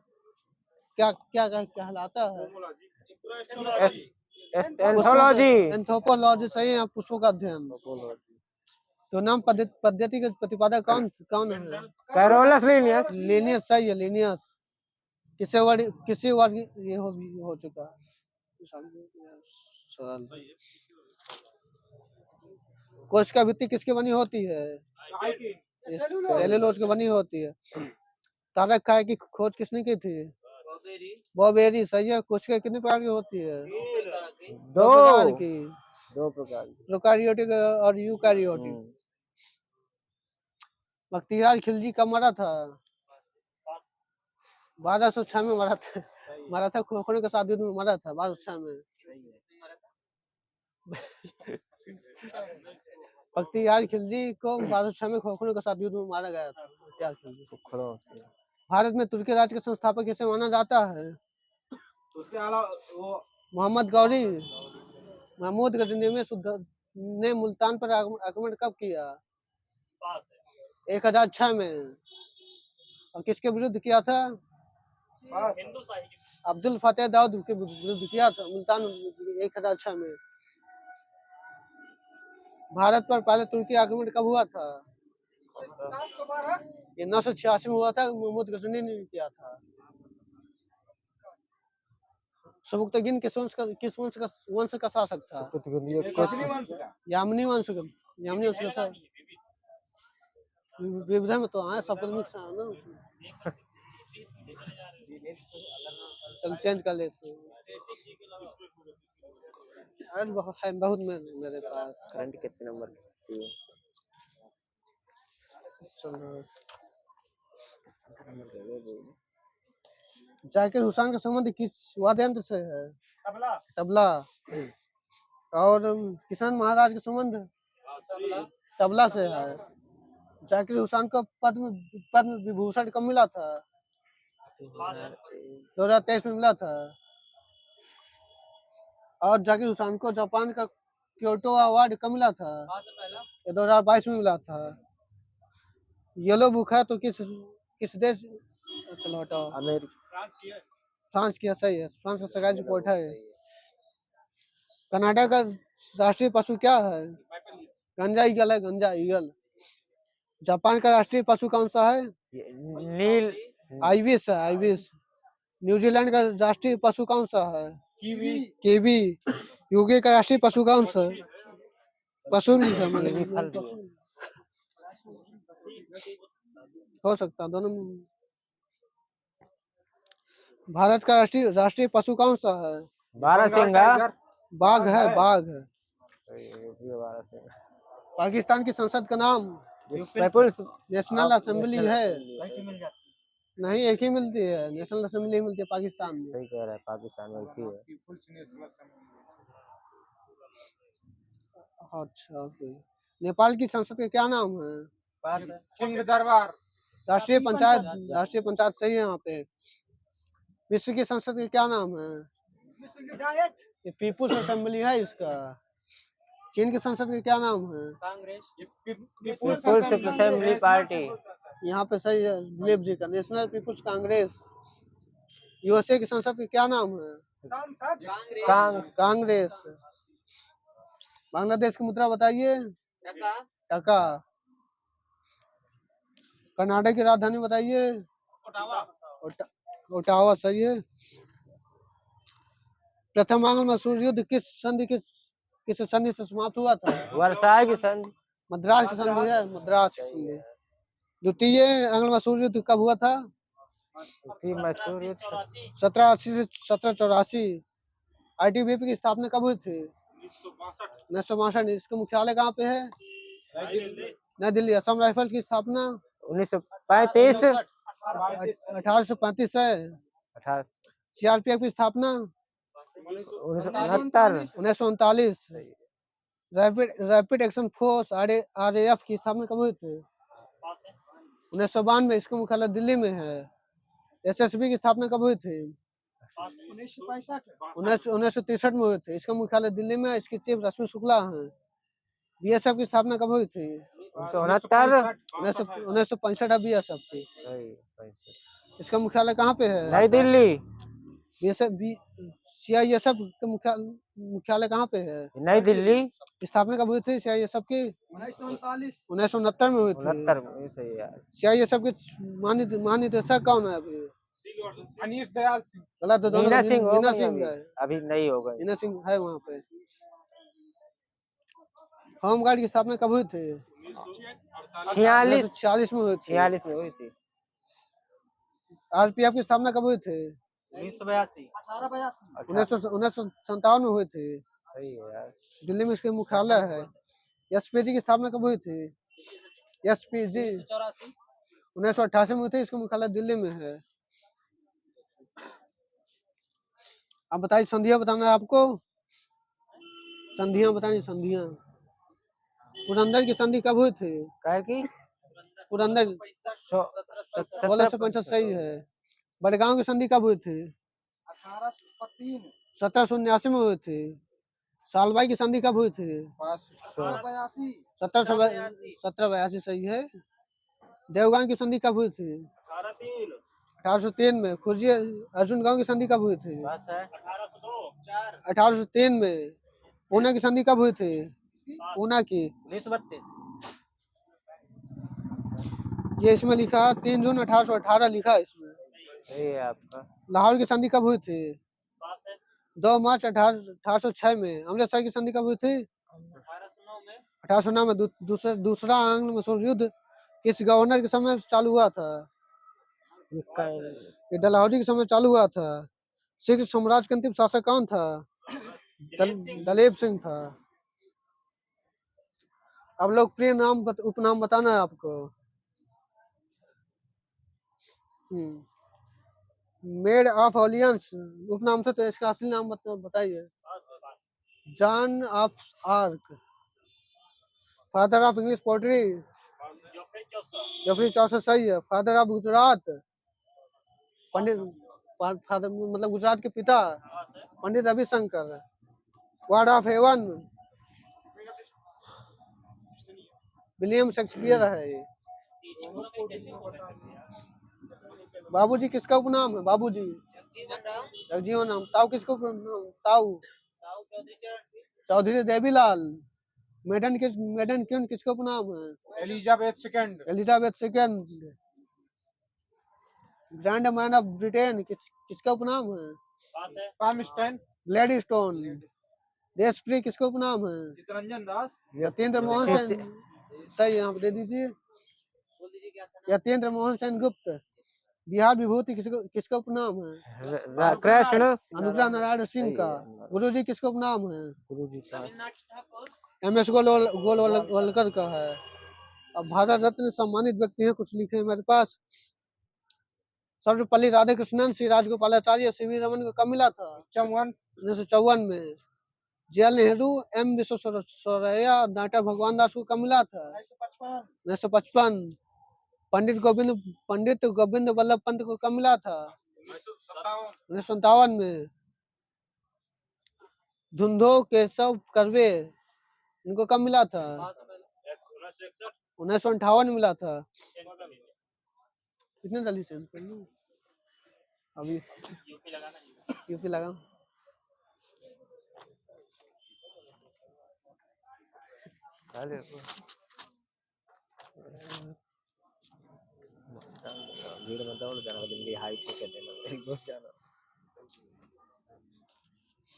क्या क्या कहलाता है? एंथोलॉजी। एंथ्रोपोलॉजी सही है। पुष्पों का अध्ययन। तो नाम पद्धति के प्रतिपादक कौन है? Carolus Linnaeus. लिनियस सही है। लिनियस किसी वर्ग ये हो चुका है। सरल। कोशिका भित्ति किसकी बनी होती है? सेलुलोज की बनी होती है। तारक काय की खोज किसने की थी? बॉबेरी सही है। कोशिका कितने प्रकार की होती है? दो प्रकार की। दो प्रकार की। प्रोकैरियोटिक और यूकैरियोटिक। बख्तियार खिलजी कब मरा था? 1206 में मरा था खोखने के साथ युद्ध में मरा था 1206 में। बख्तियार खिलजी को 1206 में खोखने के साथ युद्ध में मारा गया था। बख्तियार खिलजी। भारत में तुर्की राज्य के संस्थापक किसे माना जाता है? मोहम्मद गौरी। महमूद गजनी ने मुल्तान पर आक्रमण कब किया? 1006 में। और किसके विरुद्ध किया था? अब्दुल फतेह दाऊद के विरुद्ध किया था मुल्तान 1006 में। भारत पर पहले तुर्की आक्रमण कब हुआ था? ये 986 में हुआ था। महमूद गजनी ने किया था। सबुकतगिन किस वंश का शासक था? यामिनी वंश का था। विविधा में तो आए सब मिक्स है ना उसमें। चल चेंज कर लेते हैं। अरे बहुत मेरे पास। करंट कितने नंबर सी है? जाकिर हुसैन का संबंध किस वाद्य यंत्र से है? तबला। और किशन महाराज का संबंध तबला से है। जाकिर हुसैन को पद्म विभूषण कब मिला था? 2023 में मिला था। और जाकिर हुसैन को जापान का क्योटो अवार्ड कब मिला था? 2022 में मिला था। येलो बुक है तो किस देश? चलो हटाओ। फ्रांस की सही है। फ्रांस का सरकारी रिपोर्ट है। कनाडा का राष्ट्रीय पशु क्या है? गंजा ईगल है। गंजा ईगल। जापान का राष्ट्रीय पशु कौन सा है? नील। आइबिस है। आइबिस। न्यूजीलैंड का राष्ट्रीय पशु कौन सा है? कीवी। यूके का राष्ट्रीय पशु कौन सा है? पशु नहीं था हो सकता है दोनों। भारत का राष्ट्रीय पशु कौन सा है? बारहसिंगा। बाघ है। बाघ है। पाकिस्तान की संसद का नाम? नेशनल असेंबली है। नहीं एक ही मिलती है। नेशनल असेंबली मिलती है पाकिस्तान में। सही कह रहा है। पाकिस्तान में एक ही है। अच्छा नेपाल की संसद का क्या नाम है? सिंह दरबार। राष्ट्रीय पंचायत सही है यहाँ पे। मिस्र की संसद का क्या नाम है? ये पीपुल्स असेंबली है इसका। चीन की संसद का क्या नाम है? People's Assembly Party. यहाँ पे सही है दिलीप जी का, नेशनल पीपुल्स कांग्रेस। यूएसए की संसद का क्या नाम है? कांग्रेस। बांग्लादेश की मुद्रा बताइए। टका। कर्नाटक की राजधानी बताइए। ओटावा सही है। प्रथम आंग्ल मसूर युद्ध किस संधि से समाप्त हुआ था? वर्साय की संधि। मद्रास की संधि है, मद्रास की संधि। द्वितीय आंग्ल मसूर युद्ध कब हुआ था? मसूर 1780 से 1784। आईटीबीपी की स्थापना कब हुई थी? 1962। इसका मुख्यालय कहाँ पे है? नई दिल्ली। असम राइफल्स की स्थापना 1935। 1835 है। सीआरपीएफ की स्थापना 1939। रैपिड एक्शन फोर्स आरएएफ की स्थापना कब हुई थी? 1992। इसका मुख्यालय दिल्ली में है। एसएसबी की स्थापना कब हुई थी? 1963 में हुई थी। इसका मुख्यालय दिल्ली में है। इसकी चीफ रश्मि शुक्ला है। बीएसएफ की स्थापना कब हुई थी? 1965 बीएसएफ की। इसका मुख्यालय कहाँ पे है? नई दिल्ली। बीएसएफ सीआईएसएफ का मुख्यालय कहाँ पे है? नई दिल्ली। स्थापना कब हुई थी सीआईएसएफ की? 1969 में हुई थी। 69 में। सही है। सीआईएसएफ के महानिदेशक कौन है अभी? अनीश दयाल सिंह। गलत है, दोनों मीना सिंह हो मीना गई सिंह है। अभी नहीं हो गई। मीना सिंह है वहाँ पे। होमगार्ड की स्थापना कब हुई थी? 46 में हुई थी। 46 में हुई थी। आरपीएफ की स्थापना कब हुई थी? 1982। 1957 में हुई थी। सही है यार। दिल्ली में इसके मुख्यालय है। एसपीजी की स्थापना कब हुई थी? एसपीजी 1988 में हुई थी। इसका मुख्यालय दिल्ली में है। आप बताइए संधियां बताना है आपको। संधियां बताइए संधियां। पुरंदर की संधि कब हुई थी? काय की पुरंदर 1665 सही है। बड़गांव की संधि कब हुई थी? 1779 में हुई थी। सालबाई की संधि कब हुई थी? 1782 सही है। देवगांव की संधि कब हुई थी? 1803 में। खुर्जी अर्जुन गांव की संधि कब हुई थी? 1803 में। पूना की संधि कब हुई थी? पूना की 1932। ये इसमें लिखा 3 जून 1818 लिखा है इसमें। सही है आपका। लाहौर की संधि कब हुई थी? 2 मार्च 1806 में। अमृतसर की संधि कब हुई थी? 1809 में। दूसरा आंग्ल मसूर युद्ध किस गवर्नर के समय चालू हुआ था? ये डलहौजी के समय चालू हुआ था। सिख साम्राज्य का अंतिम शासक कौन था? दलेप सिंह था। अब लोकप्रिय नाम उपनाम बताना है आपको। मेड ऑफ ऑलियंस उपनाम था, तो इसका असली नाम बताइए। Joan of Arc. Father of English poetry Geoffrey Chaucer सही है। Father of Gujarat Pandit, father मतलब गुजरात के पिता Pandit Ravishankar. Word of heaven William Shakespeare है ये। बाबूजी किसका उपनाम है? बाबूजी जगजीवन राम। ताऊ किसको ताऊ? चौधरी देवीलाल। मेडन क्वीन किसका उपनाम है? Elizabeth second. Grand man of Britain किसका उपनाम है? ग्लैडस्टोन। देशप्रिय किसका उपनाम है? यतीन्द्र मोहन सेन सही है, यहाँ पे दे दीजिए। यतीन्द्र मोहन सेन गुप्त। बिहार विभूति किसका उपनाम है? कृष्ण अनुग्रह नारायण सिंह का। गुरुजी किसका उपनाम है? गुरुजी का MS गोलवलकर का है। अब भारत रत्न सम्मानित व्यक्ति हैं, कुछ लिखे हैं मेरे पास। सर्वपल्ली राधाकृष्णन, श्री राजगोपालाचार्य, CV रमन को कब मिला था? 1954 में। JL Nehru, M Visvesvaraya, doctor भगवान दास को कब मिला था? 1955। पंडित गोविंद वल्लभ पंत को कब मिला था? 1957 में। धुंधो केशव कर्वे इनको कब मिला था? 1958 में मिला था। कितने दली से अभी यूपी लगा भीड़ में दौड़ जाना दिल्ली हाई पे कहते हैं एक दोस्त जाना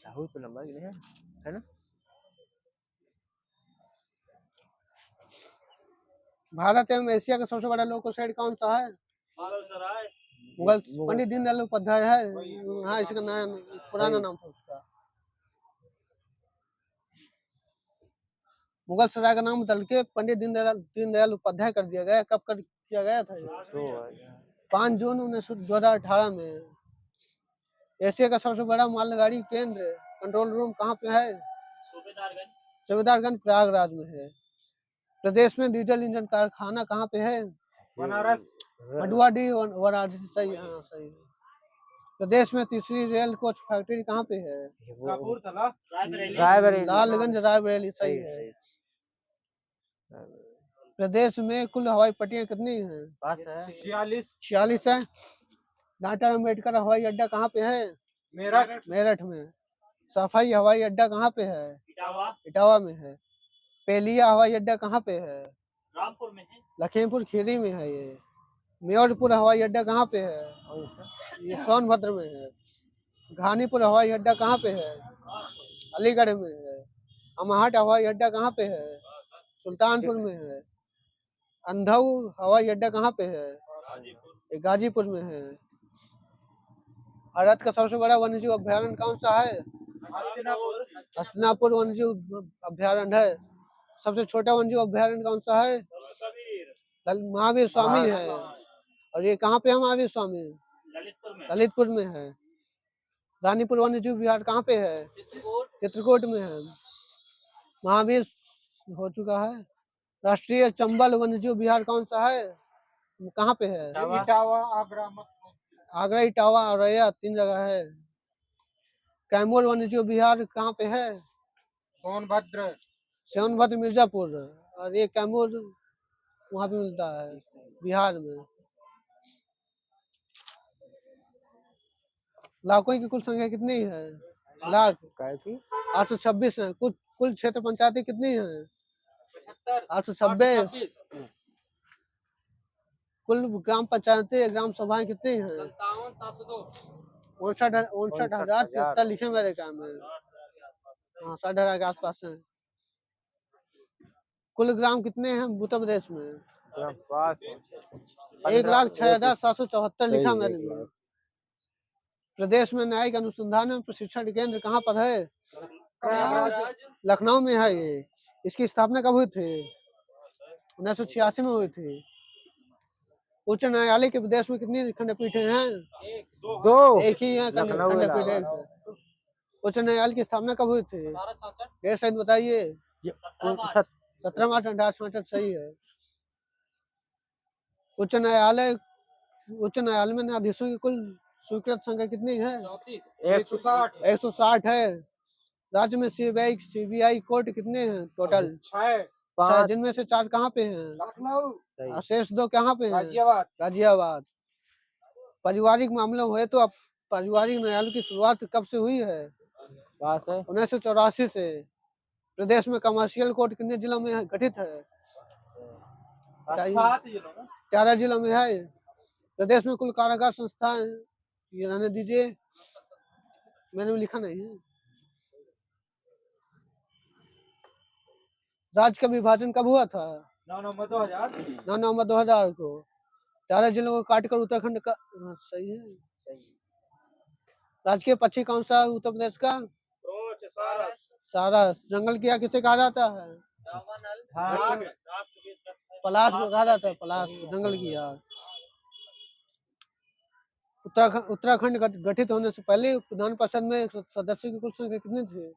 राहुल तो लंबा ही नहीं है ना। भारत एवं एशिया का सबसे बड़ा लोको साइड कौन सा है? मुगल पंडित दीनदयाल उपाध्याय है। हाँ, इसका नया पुराना नाम था उसका। मुगल सराय का नाम बदल के पंडित दीनदयाल उपाध्याय कर दिया गया। कब किया गया था? 5 जून 2018 में। एशिया का सबसे बड़ा मालगाड़ी केंद्र कंट्रोल रूम कहाँ पे है? सूबेदारगंज प्रयागराज में है। प्रदेश में डीजल इंजन कारखाना कहाँ पे है? बनारस। मडुआडीह वाराणसी। सही, हाँ सही है। प्रदेश में तीसरी रेल कोच फैक्ट्री कहाँ पे है? कपूरथला। लालगंज रायबरेली। सही है। प्रदेश में कुल हवाई पट्टियां कितनी हैं? 46 है। डॉक्टर अम्बेडकर हवाई अड्डा कहाँ पे है? मेरठ में। सफाई हवाई अड्डा कहाँ पे है? इटावा में है। पेलिया हवाई अड्डा कहाँ पे है? रामपुर में है। लखीमपुर खीरी में है ये। मेयरपुर हवाई अड्डा कहाँ पे है? ये सोनभद्र में है। घानीपुर हवाई अड्डा कहाँ पे है? अलीगढ़ में है। अमाहट हवाई अड्डा कहाँ पे है? सुल्तानपुर में है। अंधऊ हवाई अड्डा कहाँ पे है? गाजीपुर में है। भारत का सबसे बड़ा वन्यजीव अभ्यारण्य कौन सा है? हस्तिनापुर वन्यजीव अभ्यारण्य है। सबसे छोटा वन्यजीव अभ्यारण्य कौन सा है? महावीर स्वामी है। और ये कहाँ पे है महावीर स्वामी? ललितपुर में है। रानीपुर वन्यजीव विहार कहाँ पे है? चित्रकूट में है। महावीर हो चुका है। राष्ट्रीय चंबल वन्यजीव विहार कौन सा है? कहाँ पे है? आगरा, इटावा, औरैया 3 जगह है। कैमूर वन्यजीव विहार कहाँ पे है? सोनभद्र मिर्जापुर। और ये कैमूर वहाँ पे मिलता है बिहार में। लाखों की कुल संख्या कितनी है? लाख 826 है। कुल क्षेत्र पंचायतें कितनी है? 826। कुल ग्राम पंचायतें ग्राम सभाएं कितनी हैं? 59,073 लिखे मेरे काम में। हाँ, 60,000 के आसपास है। कुल ग्राम कितने हैं उत्तर प्रदेश में? 1,06,774 लिखा मैंने में। प्रदेश में न्यायिक अनुसंधान एवं प्रशिक्षण केंद्र कहाँ पर है? लखनऊ में है ये। इसकी स्थापना कब हुई थी? 1986 में हुई थी। उच्च न्यायालय के प्रदेश में कितनी खंडपीठें हैं? 2। एक ही है खंडपीठ। उच्च न्यायालय की स्थापना कब हुई थी? डेट सही बताइए। 17 मार्च 1866। सही है। उच्च न्यायालय में न्यायाधीशों की कुल स्वीकृत संख्या कितनी है? 160 है। राज्य में सीबीआई कोर्ट कितने हैं टोटल? 6, जिनमें से 4 कहाँ पे हैं? लखनऊ। शेष 2 कहाँ पे हैं? गाजियाबाद। पारिवारिक मामले हुए तो अब पारिवारिक न्यायालय की शुरुआत कब से हुई है? 1984 से। प्रदेश में कमर्शियल कोर्ट कितने जिलों में गठित है? 13 जिलों में है। प्रदेश में कुल कारागार संस्थाएं, ये रहने दीजिए, मैंने लिखा नहीं है। राज्य का विभाजन कब हुआ था? 9 नवंबर 2000। 9 नवंबर 2000 को। 13 जिलों को काटकर उत्तराखंड का सही है। राजकीय पक्षी कौन सा है उत्तर प्रदेश का? सारस। जंगल की आग किसे कहा जाता है? पलाश को कहा जाता है। पलाश जंगल की आग। उत्तराखंड गठित होने से पहले विधान परिषद में सदस्यों की कुल संख्या कितनी थी?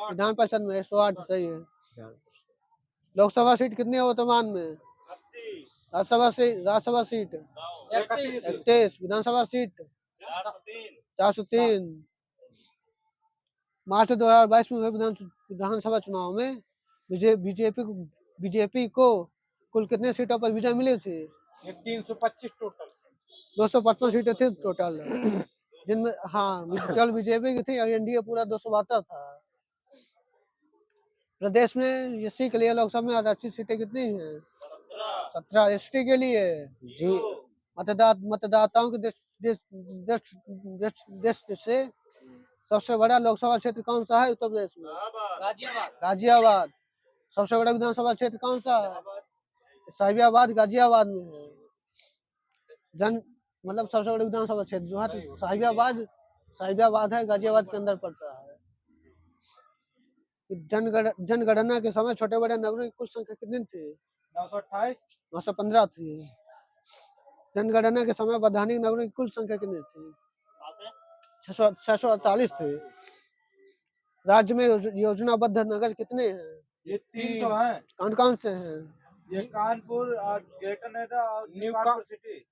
विधान परिषद में 108। सही है। लोकसभा सीट कितनी है वर्तमान में? राज्यसभा सीट 31, विधानसभा सीट 403। मार्च 2022 में हुए विधानसभा चुनाव में बीजेपी को कुल कितने सीटों पर विजय मिली थी? 325 टोटल। 255 सीटें थी टोटल, जिनमें हाँ केवल बीजेपी की थी और एनडीए पूरा 272 था। प्रदेश में एससी के लिए लोकसभा में आरक्षित सीटें कितनी हैं? 17। एसटी के लिए जी मतदाताओं की दृष्टि से सबसे बड़ा लोकसभा क्षेत्र कौन सा है उत्तर प्रदेश में? गाजियाबाद। सबसे बड़ा विधानसभा क्षेत्र कौन सा है? साहिबाबाद गाजियाबाद में है। मतलब सबसे बड़ा विधानसभा क्षेत्र जो है तो साहिबाबाद है, गाजियाबाद के अंदर पड़ता है। जनगणना के समय छोटे बड़े नगरों की कुल संख्या कितनी थी? 928। 915 थी। जनगणना के समय वैधानिक नगरों की कुल संख्या कितनी थी? 648 थे। राज्य में योजनाबद्ध नगर कितने हैं? ये 3 तो हैं। कौन कौन से हैं? ये कानपुर और ग्रेटर नोएडा और new Kanpur city.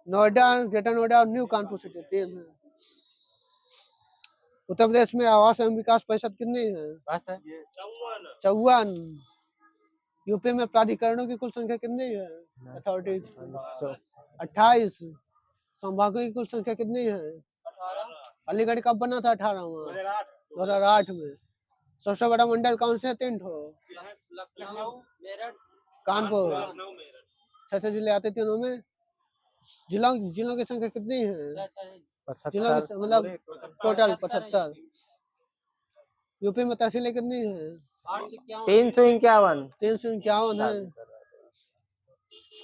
Noida, greater Noida और न्यू कानपुर सिटी 3 है। उत्तर प्रदेश में आवास एवं विकास परिषद कितनी है? 54। यूपी में प्राधिकरणों की कुल संख्या कितनी है? अथॉरिटीज 28। संभागों की कुल संख्या कितनी है? अलीगढ़ कब बना था? 18वां 2008 में। सबसे बड़ा मंडल कौन से? 3 ठो। कानपुर। 6 जिले आते तीनों में। जिलों की संख्या कितनी है? जिलों की मतलब टोटल 75। यूपी में तहसीलें कितनी है? 351। 351 है।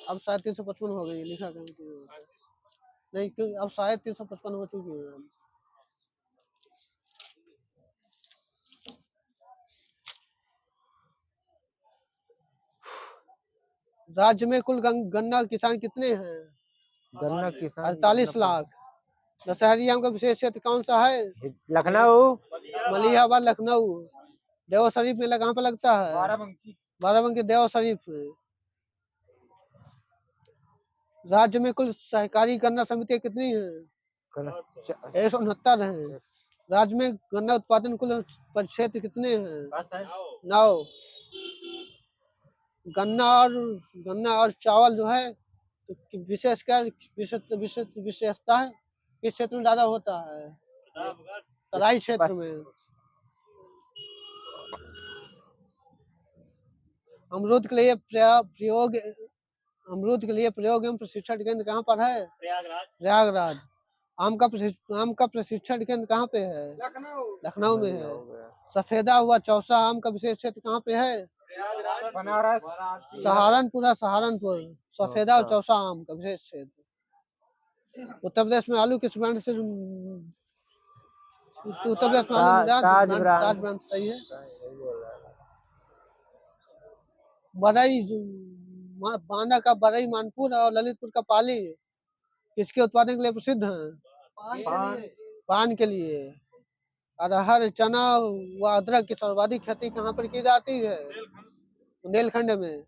अब शायद 355 हो गई, लिखा नहीं क्यों, अब शायद 355 हो चुकी है। राज्य में कुल गन्ना किसान कितने हैं? गन्ना किसान 48 लाख। दशहरी आम का विशेष क्षेत्र कौन सा है? लखनऊ। मलिहाबाद लखनऊ। देव शरीफ मेला कहाँ पे लगता है? बाराबंकी देव शरीफ में। राज्य में कुल सहकारी गन्ना समितियां कितनी हैं? 169 है। राज्य में गन्ना उत्पादन कुल क्षेत्र कितने हैं? 9। गन्ना और चावल जो है विशेषकर विशेषता है किस क्षेत्र में ज्यादा होता है? तराई क्षेत्र में। अमरूद के लिए प्रयोग एवं प्रशिक्षण केंद्र कहाँ पर है? प्रयागराज। आम का प्रशिक्षण केंद्र कहाँ पे है? लखनऊ में है। सफेदा हुआ चौसा आम का विशेष क्षेत्र कहाँ पे है? बनारस। सहारनपुर। सफेदा और चौसा आम का विशेष क्षेत्र। उत्तर प्रदेश में आलू किस ब्रांड से उत्तर प्रदेश में आलू ताज ब्रांड सही है। बांदा का बरई, मानपुर और ललितपुर का पाली किसके उत्पादन के लिए प्रसिद्ध है? पान के लिए। अरहर, चना व अदरक की सर्वाधिक खेती कहाँ पर की जाती है? बुंदेलखंड में।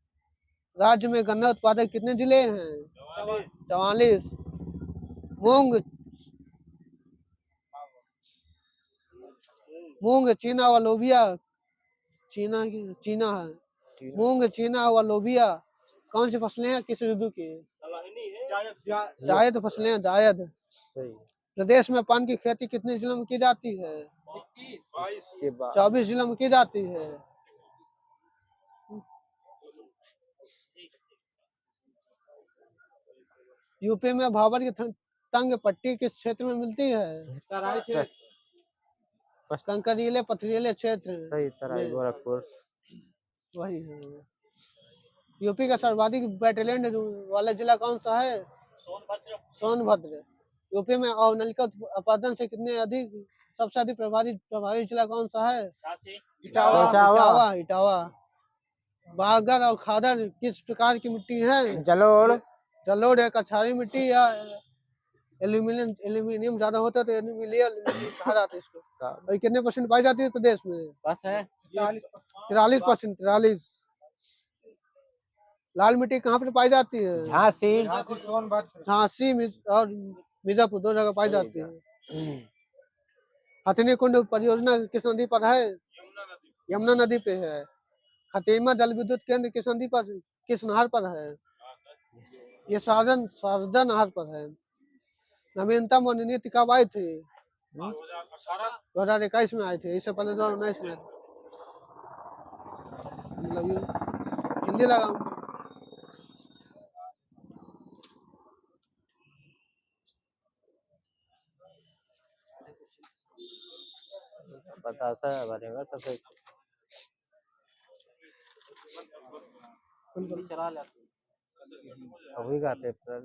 राज्य में गन्ना उत्पादक कितने जिले हैं? 44। मूंग, चीना व लोबिया चीना है। मूंग, चीना व लोबिया कौन सी फसलें हैं किस ऋतु की? जायद फसलें हैं, जायद। प्रदेश में पान की खेती कितने जिलों में की जाती है? 24 जिलों में की जाती है। यूपी में भाबर की तंग पट्टी किस क्षेत्र में मिलती है? कंकरीले पथरीले क्षेत्र। सही, तराई गोरखपुर। वही है। यूपी का सर्वाधिक बैटलैंड वाला जिला कौन सा है? सोनभद्र। यूपी में अवनलिका उत्पादन से कितने अधिक सबसे अधिक प्रभावी जिला कौन सा है? इटावा। बागर और खादर किस प्रकार की मिट्टी है? जलोढ़ है। कछारी मिट्टी या एल्यूमिनियम ज्यादा होता है तो एल्यूमिनियम कहा जाता है इसको। और कितने % पाई जाती है प्रदेश में? 43%। लाल मिट्टी कहाँ पर पाई जाती है? झांसी झांसी सोनभद्र झांसी और मिर्जापुर दो जगह पाई जाती है। हथिनी कुंड परियोजना किस नदी पर है? यमुना नदी पे है। खतेमा जल विद्युत केंद्र किस नदी पर, किस नहर पर है? ये शारदा नहर पर है। नवीनतम और नीति कब आए थे? 2021 में आए थे, इससे पहले 2019 में। मतलब ये हिंदी लगा। बतासा भरेगा तो फिर चला लेते अभी का पेपर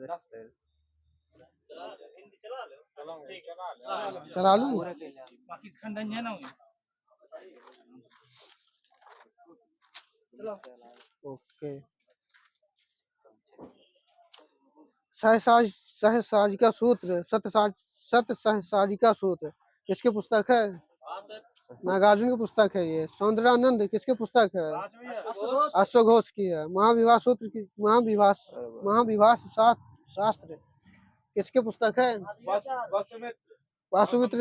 चला लूं? बाकी खंडन है ना ओके। सहसाजिका सूत्र, सत्य सहसाजिका सूत्र किसकी पुस्तक है? नागार्जुन की पुस्तक है। ये सौंदर्यानंद किसकी पुस्तक है? अश्वघोष की है। महाविवाह सूत्र की महाविवाह शास्त्र किसकी पुस्तक है? वासुमित्र वासुमित्र